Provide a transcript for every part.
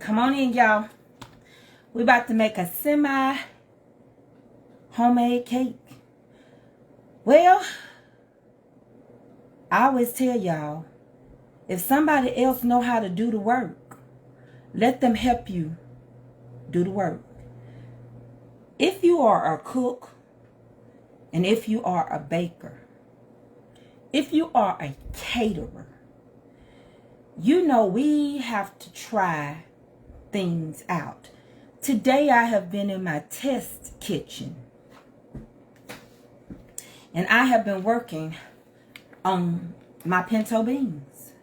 Come on in, y'all. We're about to make a semi-homemade cake. Well, I always tell y'all, if somebody else know how to do the work, let them help you do the work. If you are a cook, and if you are a baker, if you are a caterer, you know we have to try things out. Today I have been in my test kitchen, and I have been working on my pinto beans.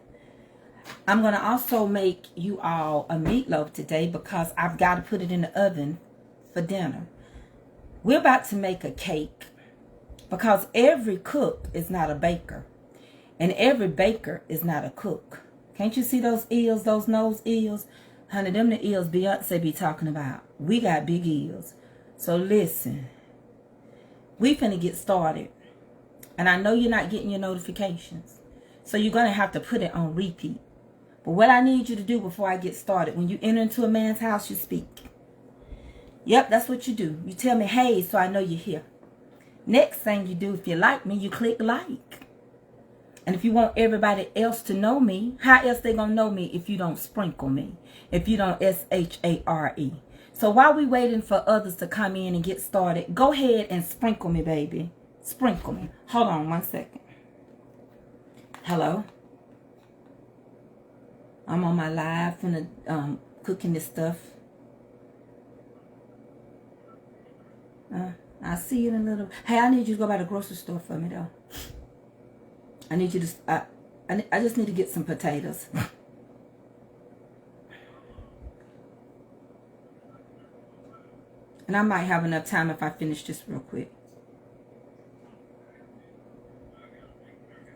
I'm going to also make you all a meatloaf today because I've got to put it in the oven for dinner. We're about to make a cake because every cook is not a baker, and every baker is not a cook. Can't you see those eels, those nose eels? Honey, them the eels Beyonce be talking about. We got big eels. So listen, we finna get started. And I know you're not getting your notifications, so you're going to have to put it on repeat. But what I need you to do before I get started, when you enter into a man's house, you speak. Yep, that's what you do. You tell me, hey, so I know you're here. Next thing you do, if you like me, you click like. And if you want everybody else to know me, how else they gonna know me if you don't sprinkle me? If you don't S-H-A-R-E. So while we waiting for others to come in and get started, go ahead and sprinkle me, baby. Sprinkle me. Hold on 1 second. Hello? I'm on my live from the cooking this stuff. I'll see you in a little. Hey, I need you to go by the grocery store for me though. I need you to, I just need to get some potatoes. And I might have enough time if I finish this real quick.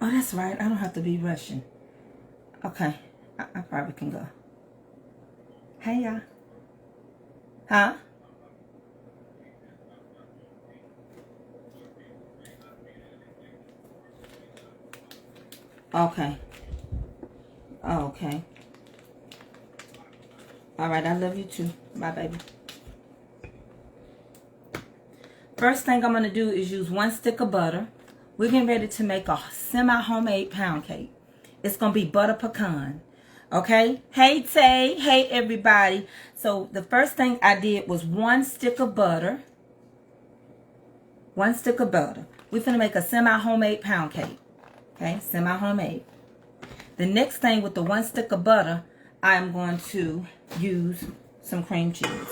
Oh, that's right. I don't have to be rushing. Okay. I probably can go. Hey, y'all. Huh? Okay. Okay. All right. I love you too. Bye, baby. First thing I'm going to do is use 1 stick of butter. We're getting ready to make a semi-homemade pound cake. It's going to be butter pecan. Okay? Hey, Tay. Hey, everybody. So, the first thing I did was 1 stick of butter. 1 stick of butter. We're going to make a semi-homemade pound cake. Okay? Semi-homemade. The next thing with the 1 stick of butter, I'm going to use some cream cheese.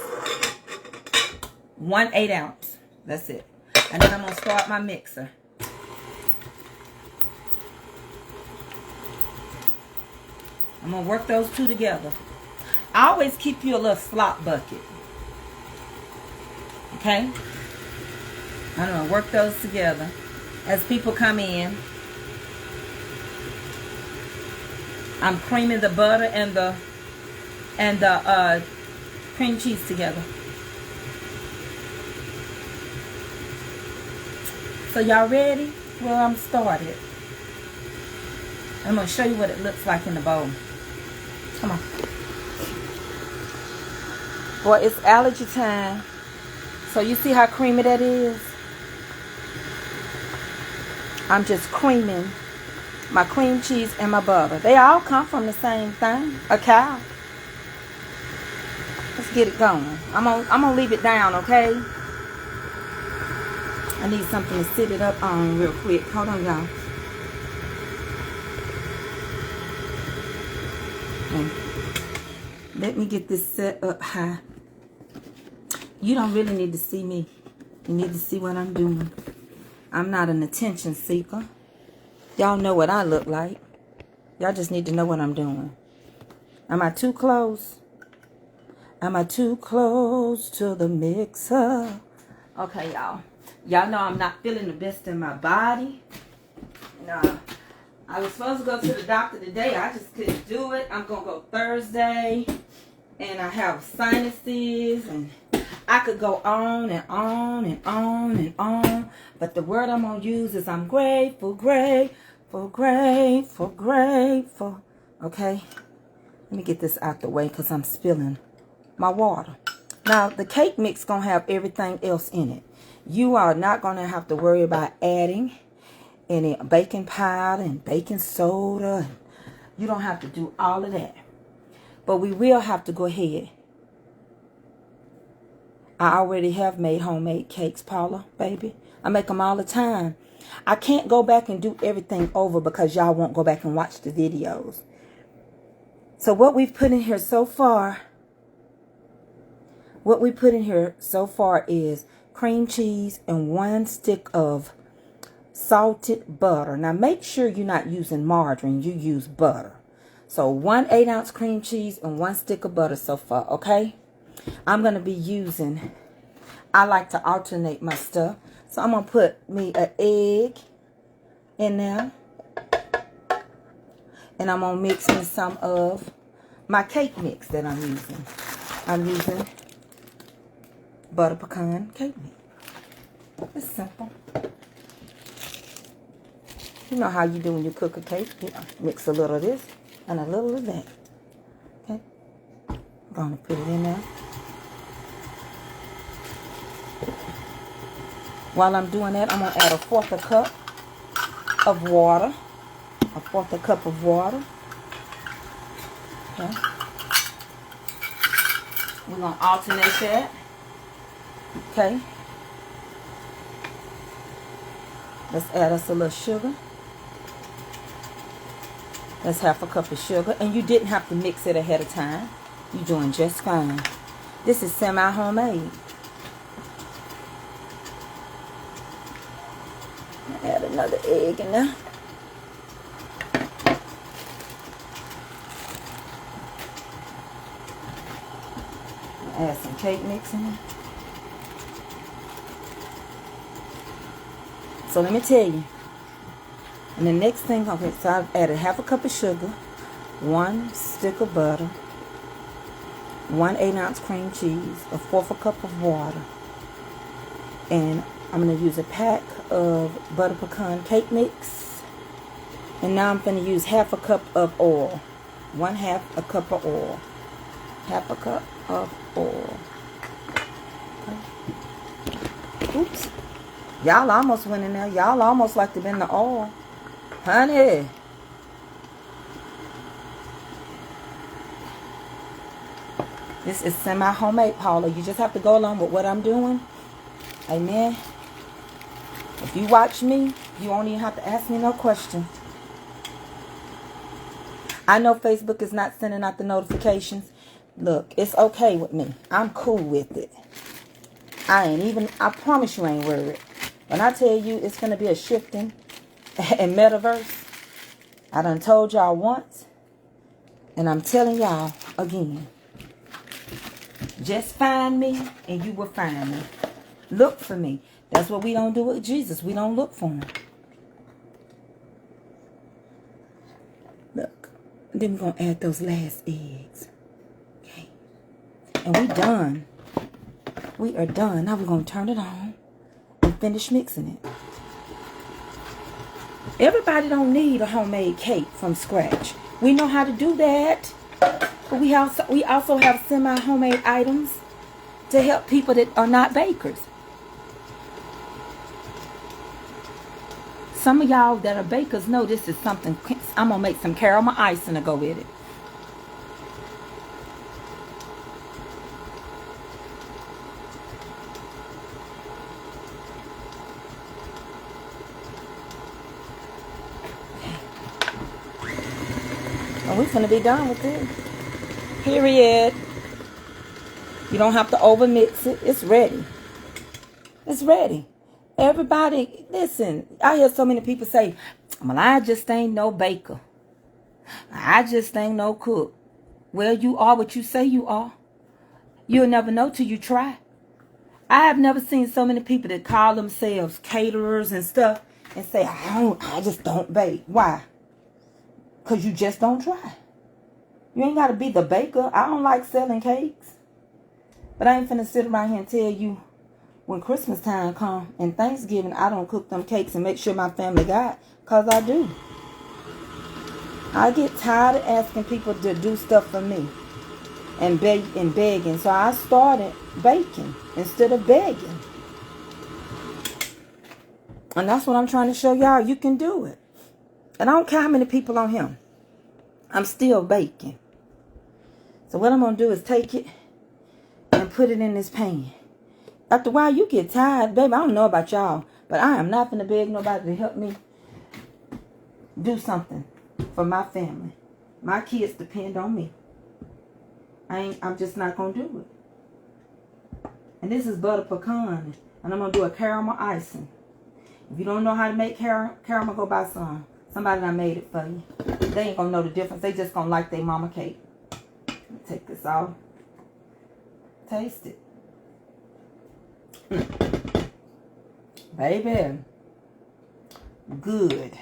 1 8-ounce. That's it. And then I'm going to start my mixer. I'm going to work those two together. I always keep you a little slop bucket. Okay? I'm going to work those together as people come in. I'm creaming the butter and the cream cheese together. So y'all ready? Well, I'm started. I'm going to show you what it looks like in the bowl. Come on. Boy, it's allergy time. So you see how creamy that is? I'm just creaming my cream cheese and my butter. They all come from the same thing, a cow. Let's get it going. I'm gonna leave it down, okay? I need something to sit it up on real quick. Hold on, y'all. Okay. Let me get this set up high. You don't really need to see me. You need to see what I'm doing. I'm not an attention seeker. Y'all know what I look like. Y'all just need to know what I'm doing. Am I too close? Am I too close to the mixer? Okay, y'all. Y'all know I'm not feeling the best in my body. No. I was supposed to go to the doctor today. I just couldn't do it. I'm going to go Thursday. And I have sinuses. And I could go on and on and on and on. But the word I'm going to use is I'm grateful, grateful, grateful, grateful. Okay? Let me get this out the way because I'm spilling my water. Now, the cake mix going to have everything else in it. You are not going to have to worry about adding any baking powder and baking soda. You don't have to do all of that. But we will have to go ahead. I already have made homemade cakes, Paula, baby. I make them all the time. I can't go back and do everything over because y'all won't go back and watch the videos. So what we've put in here so far, is cream cheese and 1 stick of salted butter. Now make sure you're not using margarine, you use butter. So 1 8-ounce cream cheese and 1 stick of butter so far, okay? I'm going to be using, I like to alternate my stuff. So I'm going to put me an egg in there. And I'm going to mix in some of my cake mix that I'm using. I'm using butter pecan cake mix. It's simple. You know how you do when you cook a cake. You mix a little of this and a little of that. Okay. I'm going to put it in there. While I'm doing that, I'm going to add 1/4 cup of water. 1/4 cup of water. Okay. We're going to alternate that. Okay. Let's add us a little sugar. That's 1/2 cup of sugar. And you didn't have to mix it ahead of time. You're doing just fine. This is semi-homemade. Add another egg in there. Add some cake mix in there. So let me tell you. And the next thing, okay, so I've added 1/2 cup of sugar, 1 stick of butter, 1 8-ounce cream cheese, 1/4 cup of water, and I'm going to use a pack of butter pecan cake mix. And now I'm going to use 1/2 cup of oil. 1/2 a cup of oil. 1/2 cup of oil. Okay. Oops. Y'all almost went in there. Y'all almost like to be in the oil. Honey. This is semi-homemade, Paula. You just have to go along with what I'm doing. Amen. If you watch me, you won't even have to ask me no question. I know Facebook is not sending out the notifications. Look, it's okay with me. I'm cool with it. I promise you I ain't worried. When I tell you it's going to be a shifting and metaverse, I done told y'all once, and I'm telling y'all again. Just find me, and you will find me. Look for me. That's what we don't do with Jesus. We don't look for him. Look. Then we're going to add those last eggs. Okay. And we're done. We are done. Now we're going to turn it on and finish mixing it. Everybody don't need a homemade cake from scratch. We know how to do that. But we also have semi-homemade items to help people that are not bakers. Some of y'all that are bakers know this is something. I'm going to make some caramel icing to go with it. And we're going to be done with this. Period. You don't have to over mix it. It's ready. It's ready. Everybody, listen. I hear so many people say, well, I just ain't no baker. I just ain't no cook. Well, you are what you say you are. You'll never know till you try. I have never seen so many people that call themselves caterers and stuff and say, I just don't bake. Why? Because you just don't try. You ain't got to be the baker. I don't like selling cakes. But I ain't finna sit around here and tell you when Christmas time come and Thanksgiving, I don't cook them cakes and make sure my family got. Because I do. I get tired of asking people to do stuff for me and begging. So I started baking instead of begging. And that's what I'm trying to show y'all. You can do it. And I don't care how many people on here. I'm still baking. So what I'm going to do is take it and put it in this pan. After a while, you get tired. Baby, I don't know about y'all, but I am not going to beg nobody to help me do something for my family. My kids depend on me. I'm just not going to do it. And this is butter pecan. And I'm going to do a caramel icing. If you don't know how to make caramel, go buy some. Somebody done made it for you. They ain't going to know the difference. They just going to like their mama cake. Take this off. Taste it. Baby. Good.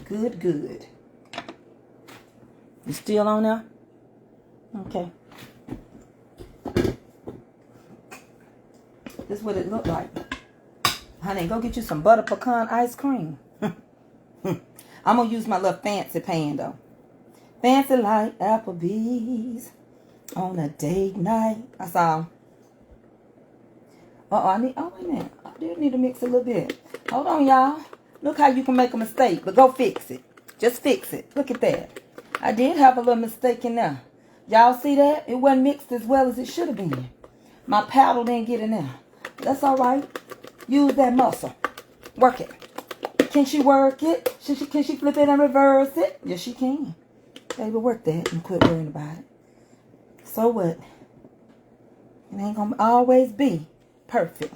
Good, good. You still on there? Okay. This is what it looked like. Honey, go get you some butter pecan ice cream. I'm going to use my little fancy pan, though. Fancy like Applebee's on a date night. That's all. Oh, wait a minute. I do need to mix a little bit. Hold on, y'all. Look how you can make a mistake, but go fix it. Just fix it. Look at that. I did have a little mistake in there. Y'all see that? It wasn't mixed as well as it should have been. My paddle didn't get in there. That's all right. Use that muscle. Work it. Can she work it? Can she flip it and reverse it? Yes, she can. Baby, work that and quit worrying about it. So what? It ain't going to always be perfect.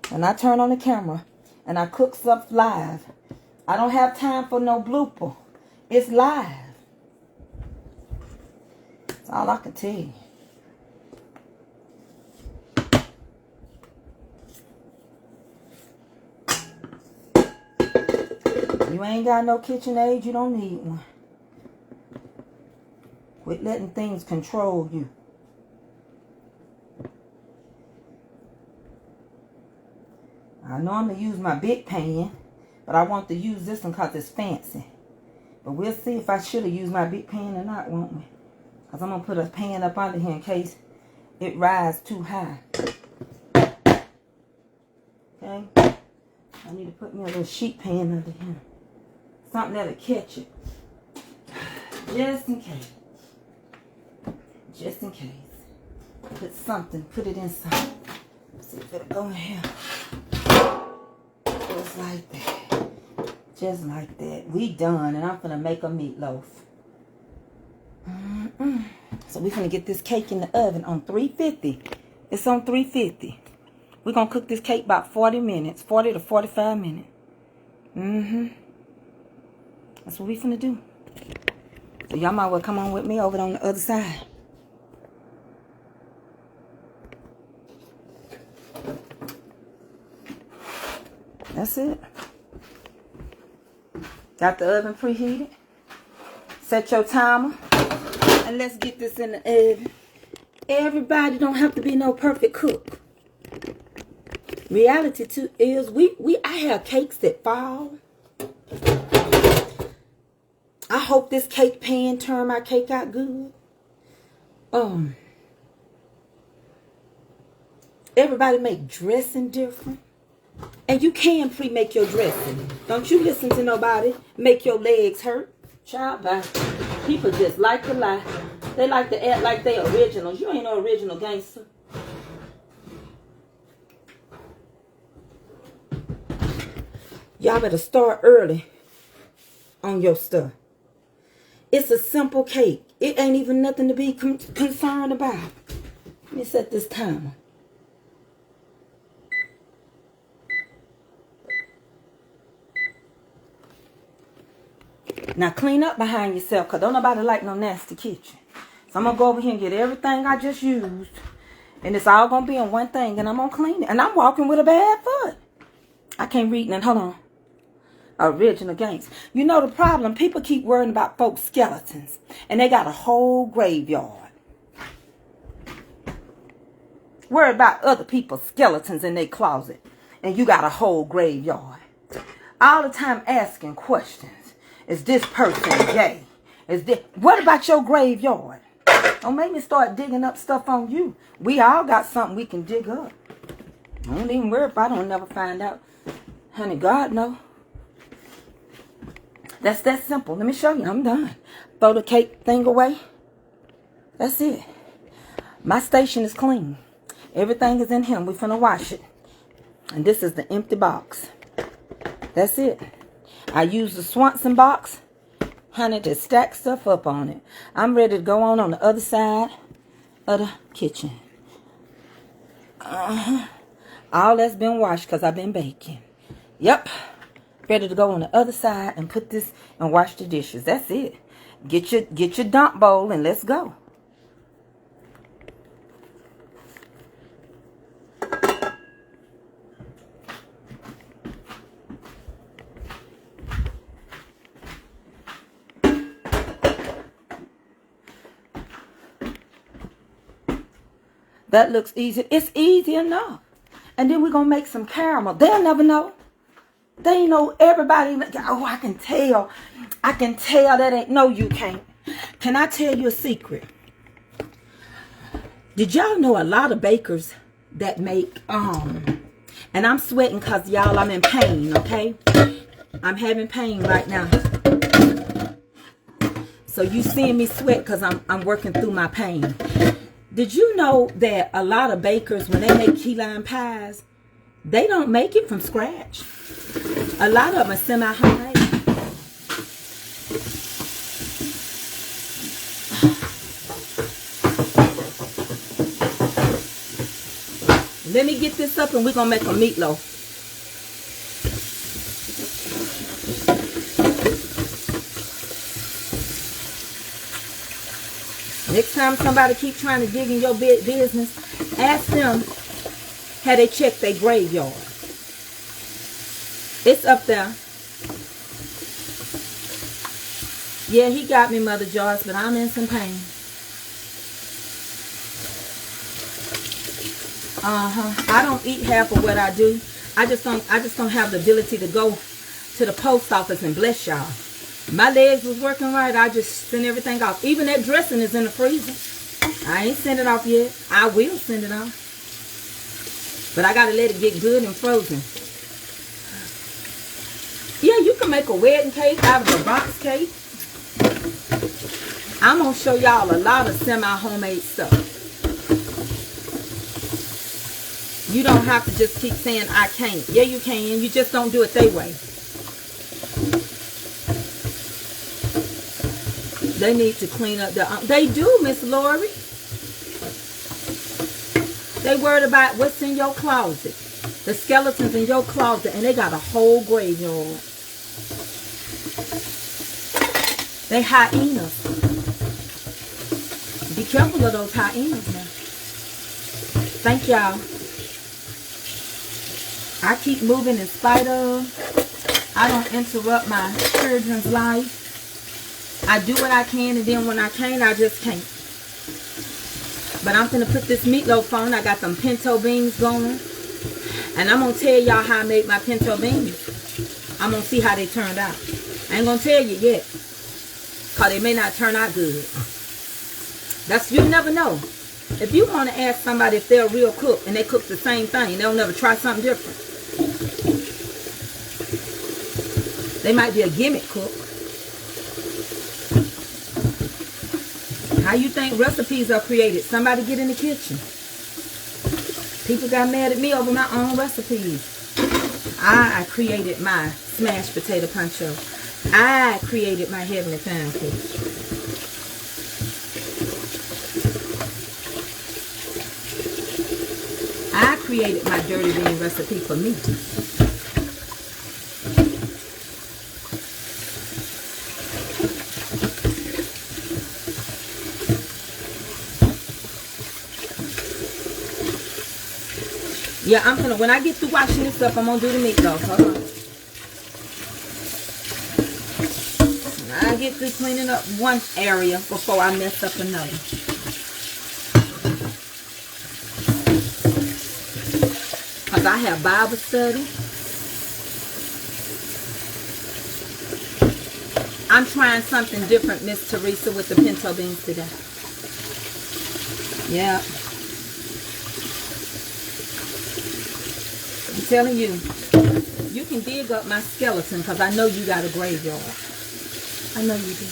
When I turn on the camera and I cook stuff live, I don't have time for no blooper. It's live. That's all I can tell you. You ain't got no KitchenAid, you don't need one. Quit letting things control you. I normally use my big pan, but I want to use this one because it's fancy. But we'll see if I should have used my big pan or not, won't we? Because I'm going to put a pan up under here in case it rises too high. Okay? I need to put me a little sheet pan under here. Something that'll catch it. Just in case. Just in case. Put something. Put it inside. Let's see if it'll go in here. Just like that. Just like that. We done. And I'm going to make a meatloaf. So we're going to get this cake in the oven on 350. It's on 350. We're going to cook this cake about 40 minutes. 40 to 45 minutes. That's what we finna do. So y'all might well come on with me over on the other side. That's it. Got the oven preheated. Set your timer. And let's get this in the oven. Everybody don't have to be no perfect cook. Reality too is I have cakes that fall. I hope this cake pan turn my cake out good. Everybody make dressing different. And you can pre-make your dressing. Don't you listen to nobody make your legs hurt. Child, bye. People just like to lie. They like to act like they originals. You ain't no original gangster. Y'all better start early on your stuff. It's a simple cake. It ain't even nothing to be concerned about. Let me set this timer. Now clean up behind yourself, because don't nobody like no nasty kitchen. So I'm going to go over here and get everything I just used. And it's all going to be in one thing, and I'm going to clean it. And I'm walking with a bad foot. I can't read nothing. Hold on. Original gangs. You know the problem? People keep worrying about folks' skeletons. And they got a whole graveyard. Worry about other people's skeletons in their closet. And you got a whole graveyard. All the time asking questions. Is this person gay? Is this, what about your graveyard? Don't make me start digging up stuff on you. We all got something we can dig up. Don't even worry if I don't never find out. Honey, God know. That's that simple. Let me show you. I'm done. Throw the cake thing away. That's it. My station is clean. Everything is in him. We finna wash it. And this is the empty box. That's it. I use the Swanson box, honey, to stack stuff up on it. I'm ready to go on the other side of the kitchen. All that's been washed because I've been baking. Yep. Ready to go on the other side and put this and wash the dishes. That's it. Get your dump bowl and let's go. That looks easy. It's easy enough. And then we're going to make some caramel. They'll never know. They know everybody. Oh, I can tell. I can tell that ain't. No, you can't. Can I tell you a secret? Did y'all know a lot of bakers that make, and I'm sweating because y'all, I'm in pain, okay? I'm having pain right now. So you seeing me sweat because I'm working through my pain. Did you know that a lot of bakers, when they make key lime pies, they don't make it from scratch? A lot of them are semi-homemade. Let me get this up and we're going to make a meatloaf. Next time somebody keep trying to dig in your business, ask them how they check their graveyard. It's up there. Yeah, he got me, Mother Joyce, but I'm in some pain. I don't eat half of what I do. I just don't have the ability to go to the post office and bless y'all. My legs was working right. I just sent everything off. Even that dressing is in the freezer. I ain't sent it off yet. I will send it off. But I got to let it get good and frozen. Yeah, you can make a wedding cake out of a box cake. I'm going to show y'all a lot of semi-homemade stuff. You don't have to just keep saying, I can't. Yeah, you can. You just don't do it their way. They need to clean up their... They do, Miss Lori. They worried about what's in your closet. The skeletons in your closet. And they got a whole graveyard. They hyenas. Be careful of those hyenas now. Thank y'all. I keep moving in spite of. I don't interrupt my children's life. I do what I can, and then when I can't, I just can't. But I'm going to put this meatloaf on. I got some pinto beans going. And I'm going to tell y'all how I made my pinto beans. I'm going to see how they turned out. I ain't going to tell you yet. Because they may not turn out good. You never know. If you want to ask somebody if they're a real cook and they cook the same thing, they'll never try something different. They might be a gimmick cook. How you think recipes are created? Somebody get in the kitchen. People got mad at me over my own recipes. I created my smashed potato poncho. I created my heavenly pound cake. I created my dirty bean recipe for me. Yeah, I'm gonna, when I get through washing this up, I'm gonna do the meatloaf. Hold on. I get through cleaning up one area before I mess up another. Because I have Bible study. I'm trying something different, Miss Teresa, with the pinto beans today. Yeah. I'm telling you, you can dig up my skeleton because I know you got a graveyard. I know you do.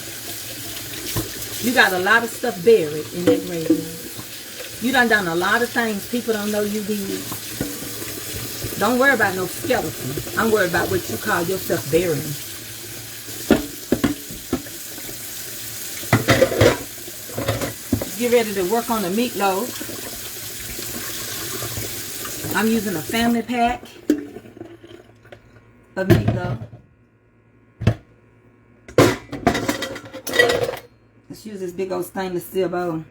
You got a lot of stuff buried in that graveyard. You done a lot of things people don't know you did. Don't worry about no skeleton. I'm worried about what you call yourself burying. Get ready to work on the meatloaf. I'm using a family pack of meatloaf. Let's use this big old stainless steel bowl.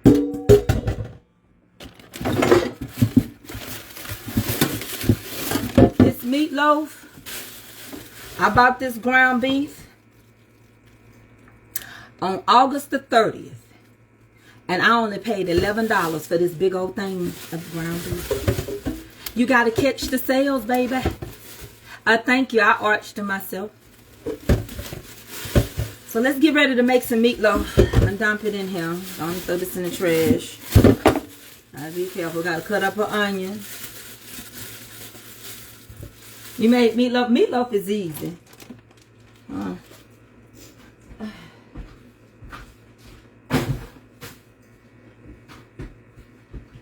This meatloaf, I bought this ground beef on August the 30th. And I only paid $11 for this big old thing of ground beef. You got to catch the sales, baby. Thank you. I arched to myself. So let's get ready to make some meatloaf and dump it in here. Don't throw this in the trash. Be careful. Got to cut up an onion. You made meatloaf. Meatloaf is easy.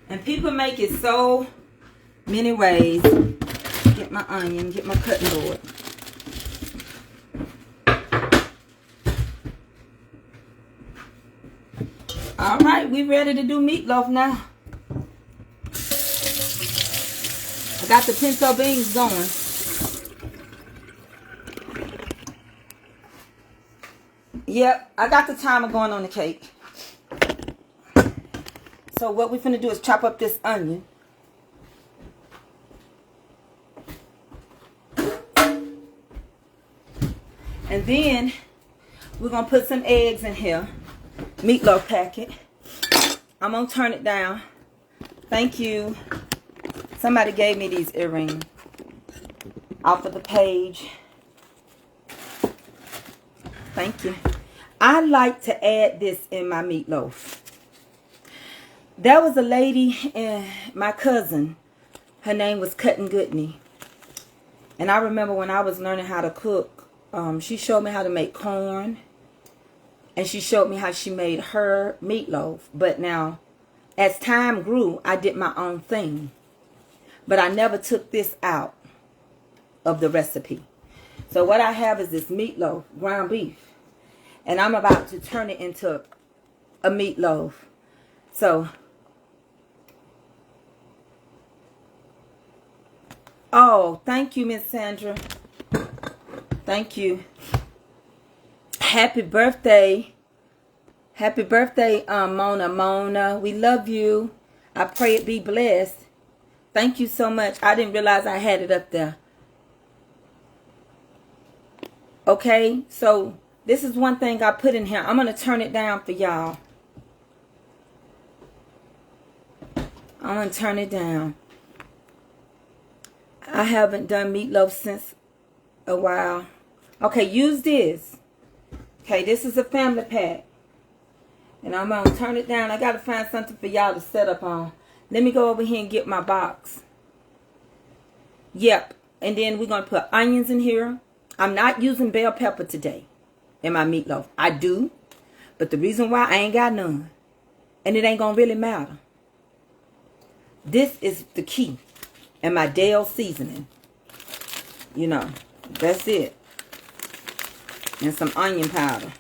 And people make it so many ways. Get my onion, get my cutting board. All right, we ready to do meatloaf now. I got the pinto beans going. Yep, I got the timer going on the cake. So what we're finna do is chop up this onion. And then we're gonna put some eggs in here. Meatloaf packet. I'm gonna turn it down. Thank you. Somebody gave me these earrings off of the page. Thank you. I like to add this in my meatloaf. There was a lady, my cousin, her name was Cutting Goodney. And I remember when I was learning how to cook, she showed me how to make corn. And she showed me how she made her meatloaf. But now, as time grew, I did my own thing. But I never took this out of the recipe. So what I have is this meatloaf, ground beef. And I'm about to turn it into a meatloaf. So, oh, thank you, Miss Sandra. Thank you. Happy birthday. Happy birthday, Mona. We love you. I pray it be blessed. Thank you so much. I didn't realize I had it up there. Okay, so this is one thing I put in here. I'm going to turn it down for y'all. I'm going to turn it down. I haven't done meatloaf since a while. Okay, use this. Okay, this is a family pack. And I'm going to turn it down. I got to find something for y'all to set up on. Let me go over here and get my box. Yep. And then we're going to put onions in here. I'm not using bell pepper today in my meatloaf. I do. But the reason why, I ain't got none. And it ain't going to really matter. This is the key. And my Dale seasoning. You know, that's it. And some onion powder.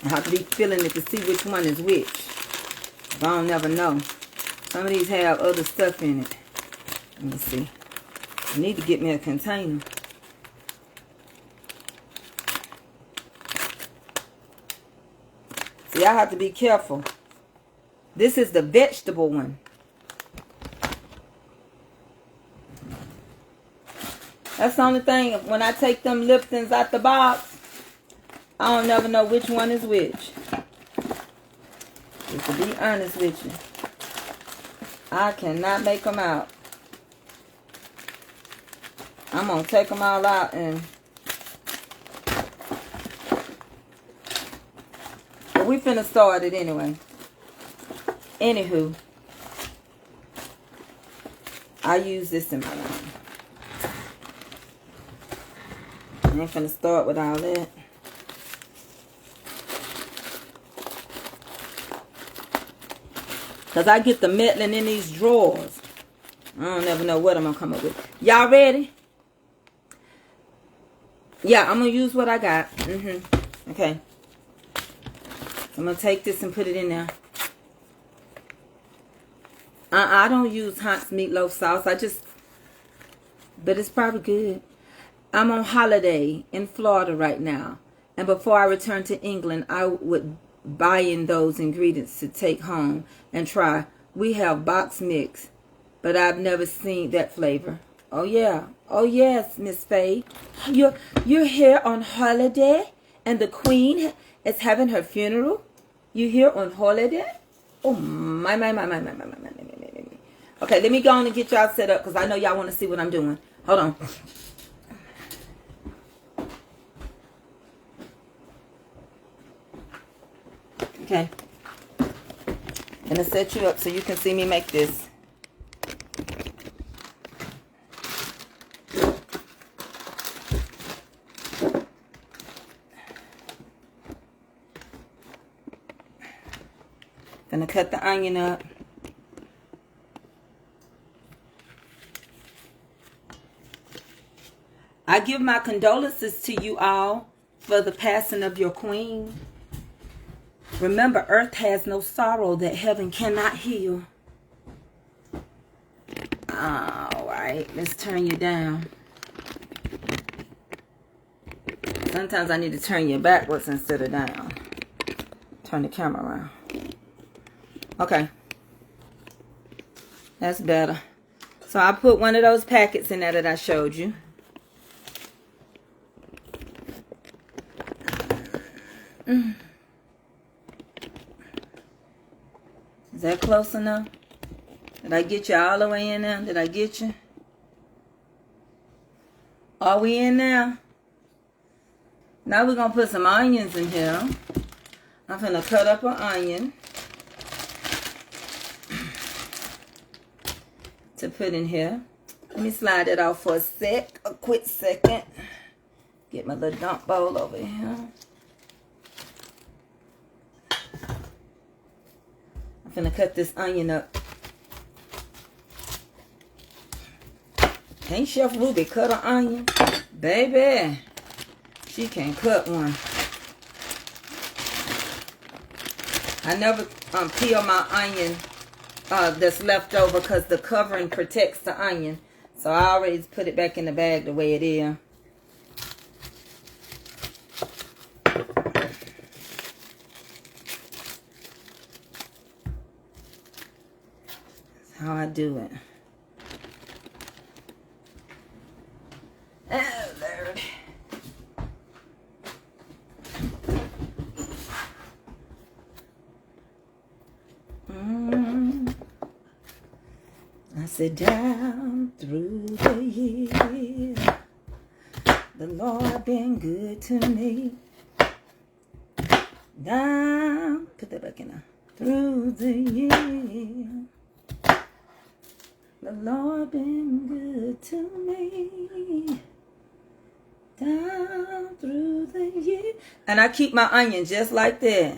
I have to be feeling it to see which one is which. I don't never know. Some of these have other stuff in it. Let me see. I need to get me a container. See, I have to be careful. This is the vegetable one. That's the only thing. When I take them Liptons out the box, I don't never know which one is which. Just to be honest with you, I cannot make them out. I'm going to take them all out and But we finna start it anyway. Anywho, I use this in my life. I ain't finna start with all that. Because I get the meddling in these drawers. I don't never know what I'm going to come up with. Y'all ready? Yeah, I'm going to use what I got. Okay. I'm going to take this and put it in there. I don't use Hunt's meatloaf sauce. But it's probably good. I'm on holiday in Florida right now. And before I return to England, I would buy in those ingredients to take home and try. We have box mix, but I've never seen that flavor. Oh yeah. Oh yes, Miss Faye. You're here on holiday and the Queen is having her funeral? You here on holiday? Oh my. Okay, let me go on and get y'all set up because I know y'all want to see what I'm doing. Hold on. Okay. I'm going to set you up so you can see me make this. Gonna cut the onion up. I give my condolences to you all for the passing of your queen. Remember, earth has no sorrow that heaven cannot heal. Alright, let's turn you down. Sometimes I need to turn you backwards instead of down. Turn the camera around. Okay. That's better. So I put one of those packets in there that I showed you. Is that close enough? Did I get you all the way in there? Did I get you? Are we in there? Now we're going to put some onions in here. I'm going to cut up an onion to put in here. Let me slide it off for a quick second. Get my little dump bowl over here. I'm gonna cut this onion up. Can't Chef Ruby cut an onion? Baby, she can't cut one. I never peel my onion that's left over because the covering protects the onion. So I always put it back in the bag the way it is. That's how I do it. Oh, Lord. I sit down through the year. The Lord been good to me. Down, put that back in there. Through the year. The Lord been good to me. Down through the year. And I keep my onion just like that.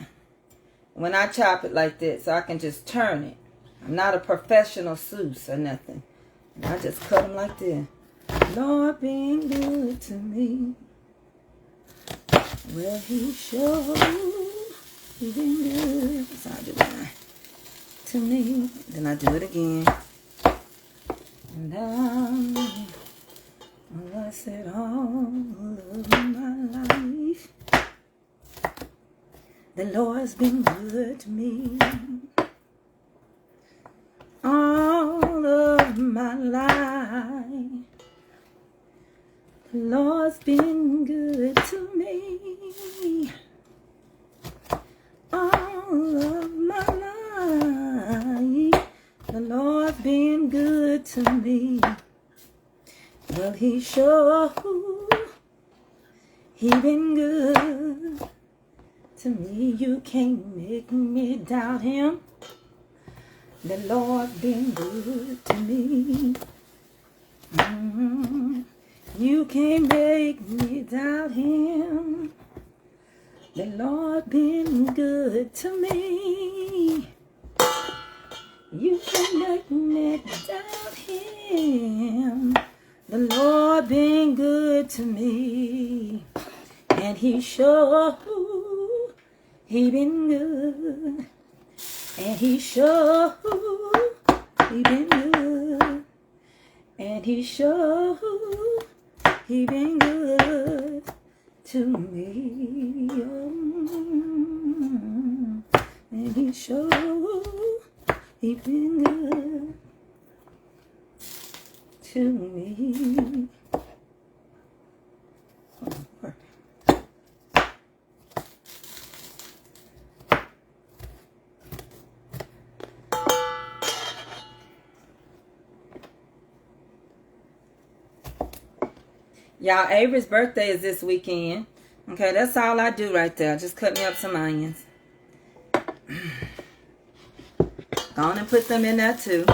When I chop it like that, so I can just turn it. I'm not a professional sous or nothing. I just cut them like that. Lord been good to me. Well, he sure he been good. So I do that to me. Then I do it again. And I said all of my life, the Lord's been good to me. All of my life, the Lord's been good to me. All of my life, the Lord's been good to me. Well, he sure, he been good to to me. You can't make me doubt him. The Lord been good to me. You can't make me doubt him. The Lord been good to me. You can't make me doubt him. The Lord been good to me. And he sure, he been good. And he sure, he been good. And he sure, he been good to me. And he sure, he been good to me. Y'all, Avery's birthday is this weekend. Okay, that's all I do right there. Just cut me up some onions. Go on and put them in there too.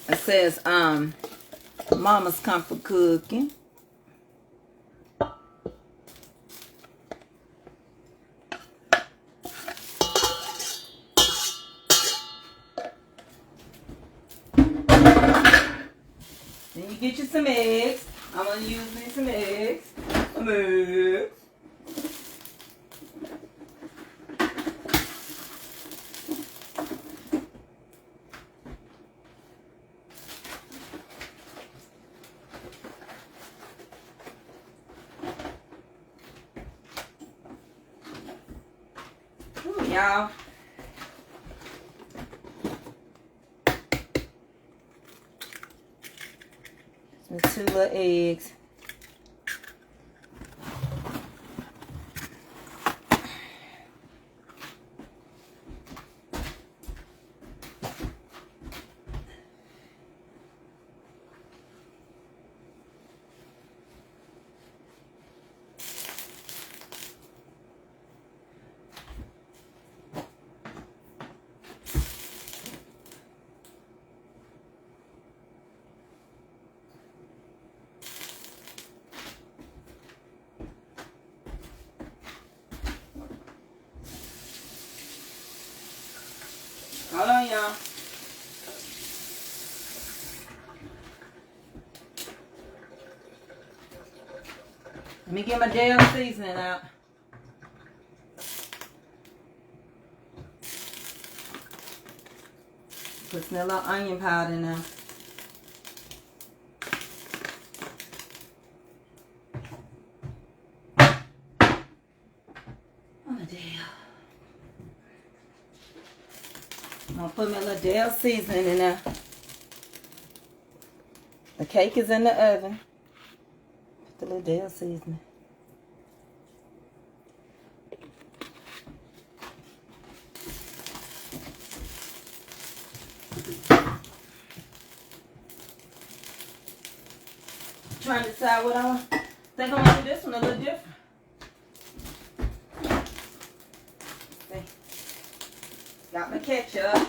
It says, Mama's Comfort Cooking. Then you get you some eggs. I'm going to use me some eggs. Some eggs. Ooh, y'all. Some 2 little eggs. Hold on, y'all. Let me get my Dale seasoning out. Put some little onion powder in there. Oh, Dale. I'm going to put my little Dale seasoning in there. The cake is in the oven. Put the little Dale seasoning. Trying to decide what I think I'm going to do this one a little different. Okay. Got my ketchup.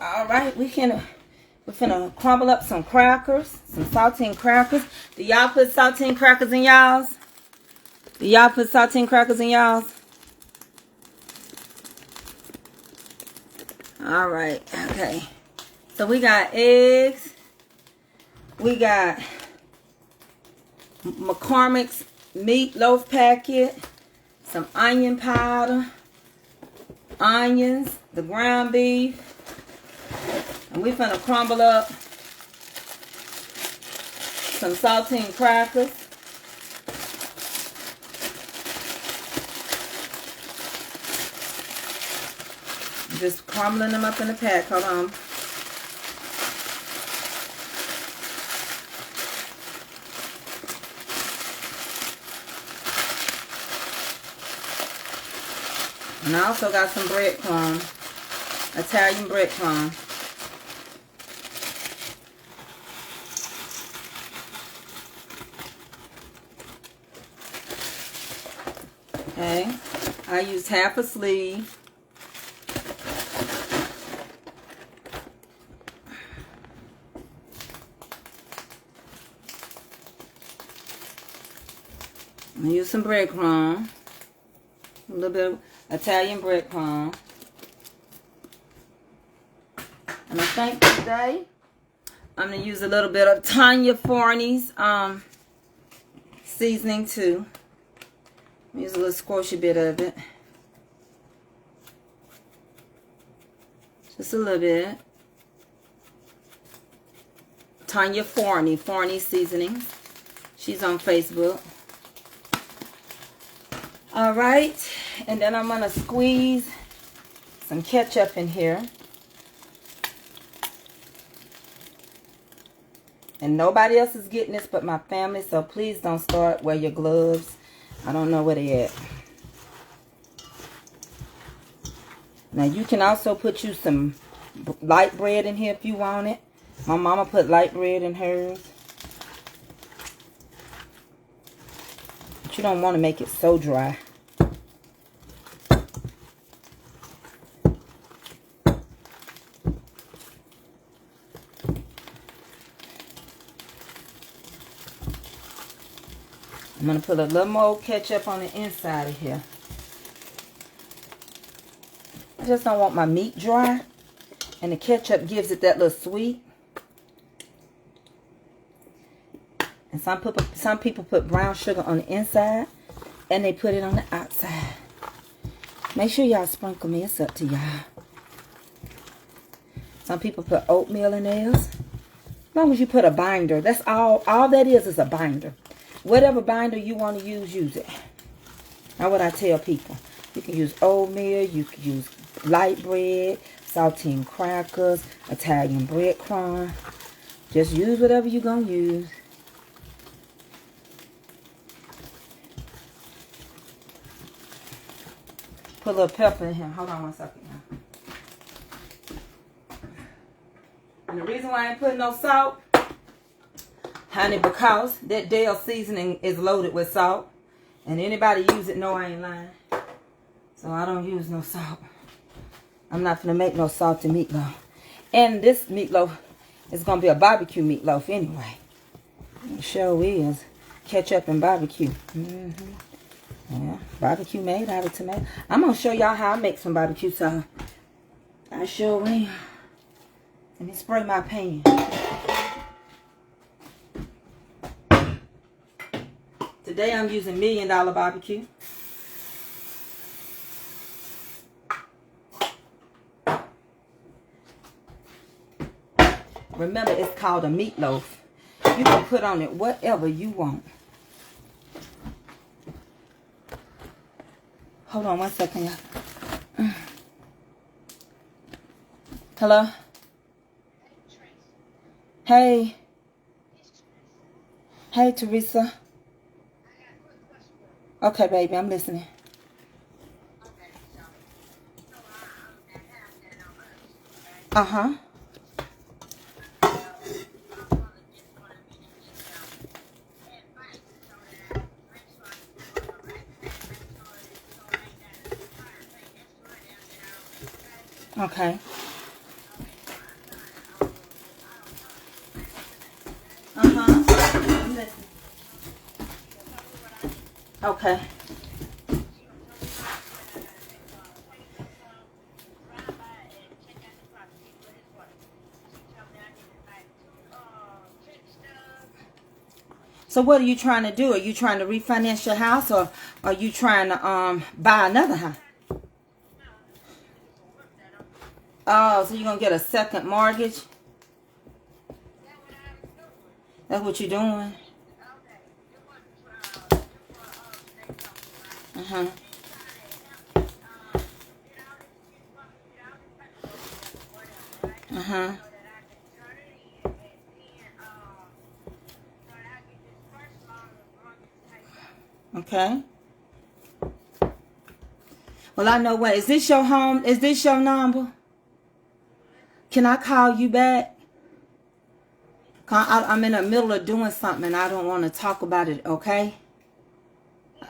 All right, we're finna crumble up some crackers, some saltine crackers. Do y'all put saltine crackers in y'all's? Do y'all put saltine crackers in y'all's? All right, okay. So we got eggs. We got McCormick's meatloaf packet. Some onion powder. Onions. The ground beef. And we're finna crumble up some saltine crackers. Just crumbling them up in the pack. Hold on. And I also got some breadcrumbs. Italian breadcrumbs. Okay. I used half a sleeve. I'm going to use some breadcrumb. A little bit of Italian breadcrumb. And I think today I'm going to use a little bit of Tanya Forney's seasoning too. Use a little squishy bit of it. Just a little bit. Tanya Forney seasoning. She's on Facebook. Alright. And then I'm going to squeeze some ketchup in here. And nobody else is getting this but my family, so please don't start. Wear your gloves. I don't know where they at. Now you can also put you some light bread in here if you want it. My mama put light bread in hers. But you don't want to make it so dry. I'm going to put a little more ketchup on the inside of here. I just don't want my meat dry. And the ketchup gives it that little sweet. And some people put brown sugar on the inside. And they put it on the outside. Make sure y'all sprinkle me. It's up to y'all. Some people put oatmeal in theirs. As long as you put a binder. That's all. All that is a binder. Whatever binder you want to use it. Now what I tell people. You can use oatmeal. You can use light bread. Saltine crackers. Italian breadcrumb. Just use whatever you're going to use. Put a little pepper in here. Hold on one second now. And the reason why I ain't putting no salt, honey, because that Dale seasoning is loaded with salt. And anybody use it, know I ain't lying. So I don't use no salt. I'm not going to make no salty meatloaf. And this meatloaf is going to be a barbecue meatloaf anyway. It sure is. Ketchup and barbecue. Yeah, barbecue made out of tomato. I'm going to show y'all how I make some barbecue sauce. I sure will. Let me spray my pan. Today I'm using $1 Million Barbecue. Remember, it's called a meatloaf. You can put on it whatever you want. Hold on one second, y'all. Hello? Hey. Hey, Teresa. Okay, baby, I'm listening. Uh-huh. Okay. Uh-huh. I'm listening. Okay. So what are you trying to do? Are you trying to refinance your house, or are you trying to buy another house? Oh, so you're going to get a second mortgage? That's what you're doing? Uh-huh. Uh-huh. Okay. Well, I know what. Is this your home? Is this your number? Can I call you back? I'm in the middle of doing something and I don't want to talk about it, okay?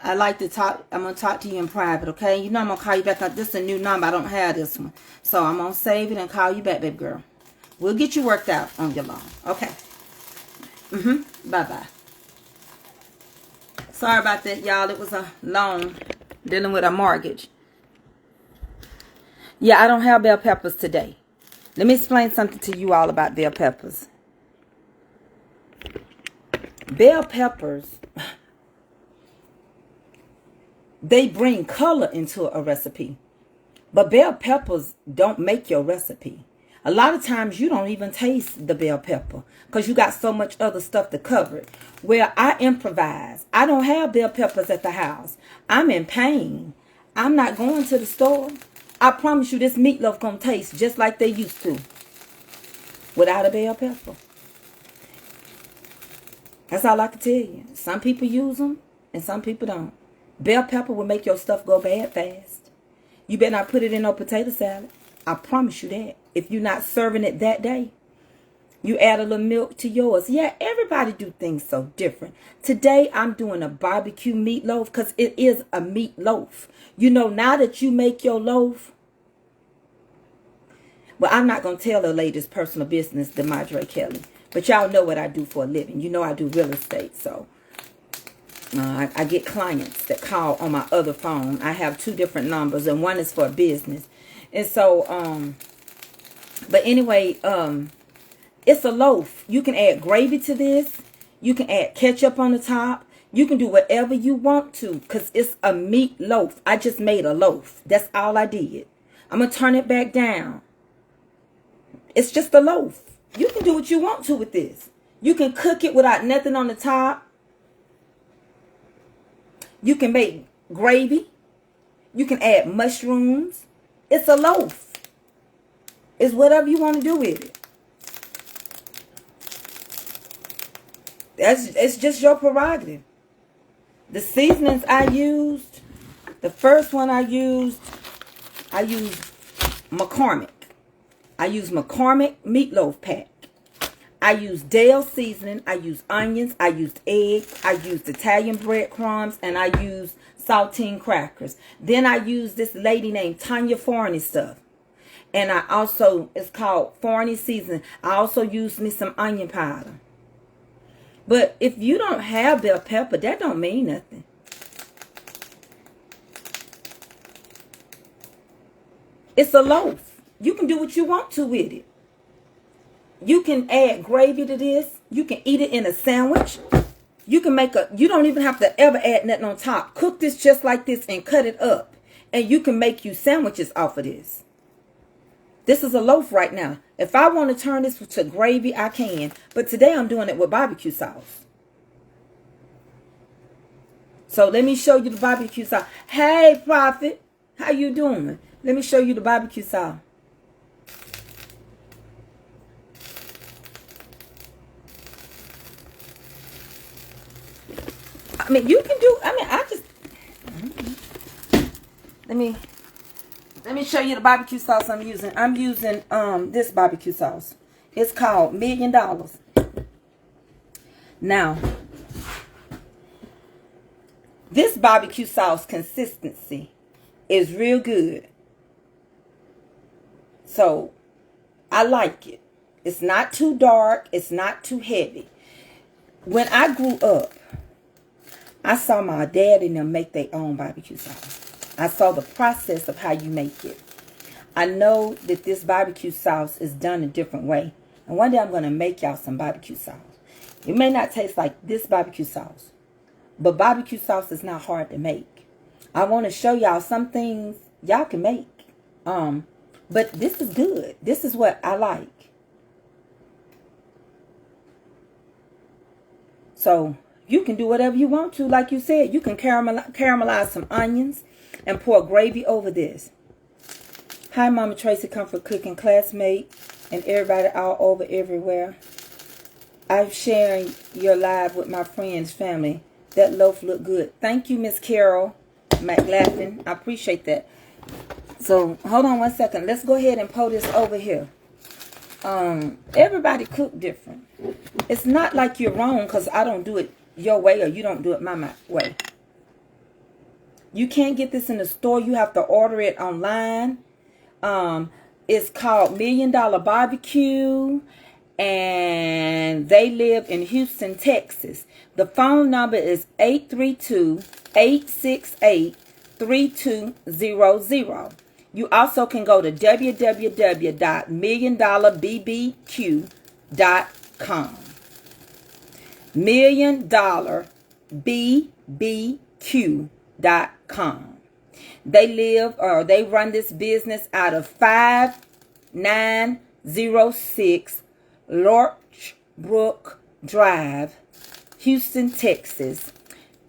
I like to talk. I'm going to talk to you in private, okay? You know I'm going to call you back. This is a new number. I don't have this one. So I'm going to save it and call you back, baby girl. We'll get you worked out on your loan. Okay. Bye-bye. Sorry about that, y'all. It was a loan dealing with a mortgage. Yeah, I don't have bell peppers today. Let me explain something to you all about bell peppers. Bell peppers, they bring color into a recipe. But bell peppers don't make your recipe. A lot of times you don't even taste the bell pepper because you got so much other stuff to cover it. Well, I improvise. I don't have bell peppers at the house. I'm in pain. I'm not going to the store. I promise you this meatloaf gonna taste just like they used to without a bell pepper. That's all I can tell you. Some people use them and some people don't. Bell pepper will make your stuff go bad fast. You better not put it in no potato salad. I promise you that. If you're not serving it that day, you add a little milk to yours. Yeah, everybody do things so different. Today, I'm doing a barbecue meatloaf because it is a meatloaf. You know, now that you make your loaf, well, I'm not going to tell the lady's personal business, DeMadre Kelly. But y'all know what I do for a living. You know I do real estate, so I get clients that call on my other phone. I have 2 different numbers, and one is for business. And so, but anyway, it's a loaf. You can add gravy to this. You can add ketchup on the top. You can do whatever you want to because it's a meat loaf. I just made a loaf. That's all I did. I'm going to turn it back down. It's just a loaf. You can do what you want to with this. You can cook it without nothing on the top. You can make gravy. You can add mushrooms. It's a loaf. It's whatever you want to do with it. It's just your prerogative. The seasonings I used, the first one I used McCormick. I used McCormick meatloaf pack. I used Dale seasoning. I used onions. I used egg. I used Italian breadcrumbs. And I used saltine crackers. Then I used this lady named Tanya Forney stuff. And I also, it's called Forney seasoning. I also used me some onion powder. But if you don't have bell pepper, that don't mean nothing. It's a loaf. You can do what you want to with it. You can add gravy to this. You can eat it in a sandwich. You can make you don't even have to ever add nothing on top. Cook this just like this and cut it up. And you can make you sandwiches off of this. This is a loaf right now. If I want to turn this to gravy, I can. But today I'm doing it with barbecue sauce. So let me show you the barbecue sauce. Hey, Prophet. How you doing? Let me show you the barbecue sauce. I mean, you can do, I just, let me show you the barbecue sauce I'm using. I'm using this barbecue sauce. It's called $1 Million. Now, this barbecue sauce consistency is real good. So, I like it. It's not too dark. It's not too heavy. When I grew up, I saw my dad and them make their own barbecue sauce. I saw the process of how you make it. I know that this barbecue sauce is done a different way. And one day I'm going to make y'all some barbecue sauce. It may not taste like this barbecue sauce. But barbecue sauce is not hard to make. I want to show y'all some things y'all can make. But this is good. This is what I like. So you can do whatever you want to. Like you said, you can caramelize some onions and pour gravy over this. Hi, Mama Tracy Comfort Cooking classmate and everybody all over everywhere. I'm sharing your live with my friends, family. That loaf look good. Thank you, Miss Carol McLaughlin. I appreciate that. So, hold on one second. Let's go ahead and pour this over here. Everybody cook different. It's not like you're wrong because I don't do it your way or you don't do it my way. You can't get this in the store. You have to order it online. It's called $1 Million Barbecue, and they live in Houston, Texas. The phone number is 832-868-3200. You also can go to www.milliondollarbbq.com. milliondollarbbq.com. They run this business out of 5906 Lorchbrook Drive, Houston, Texas,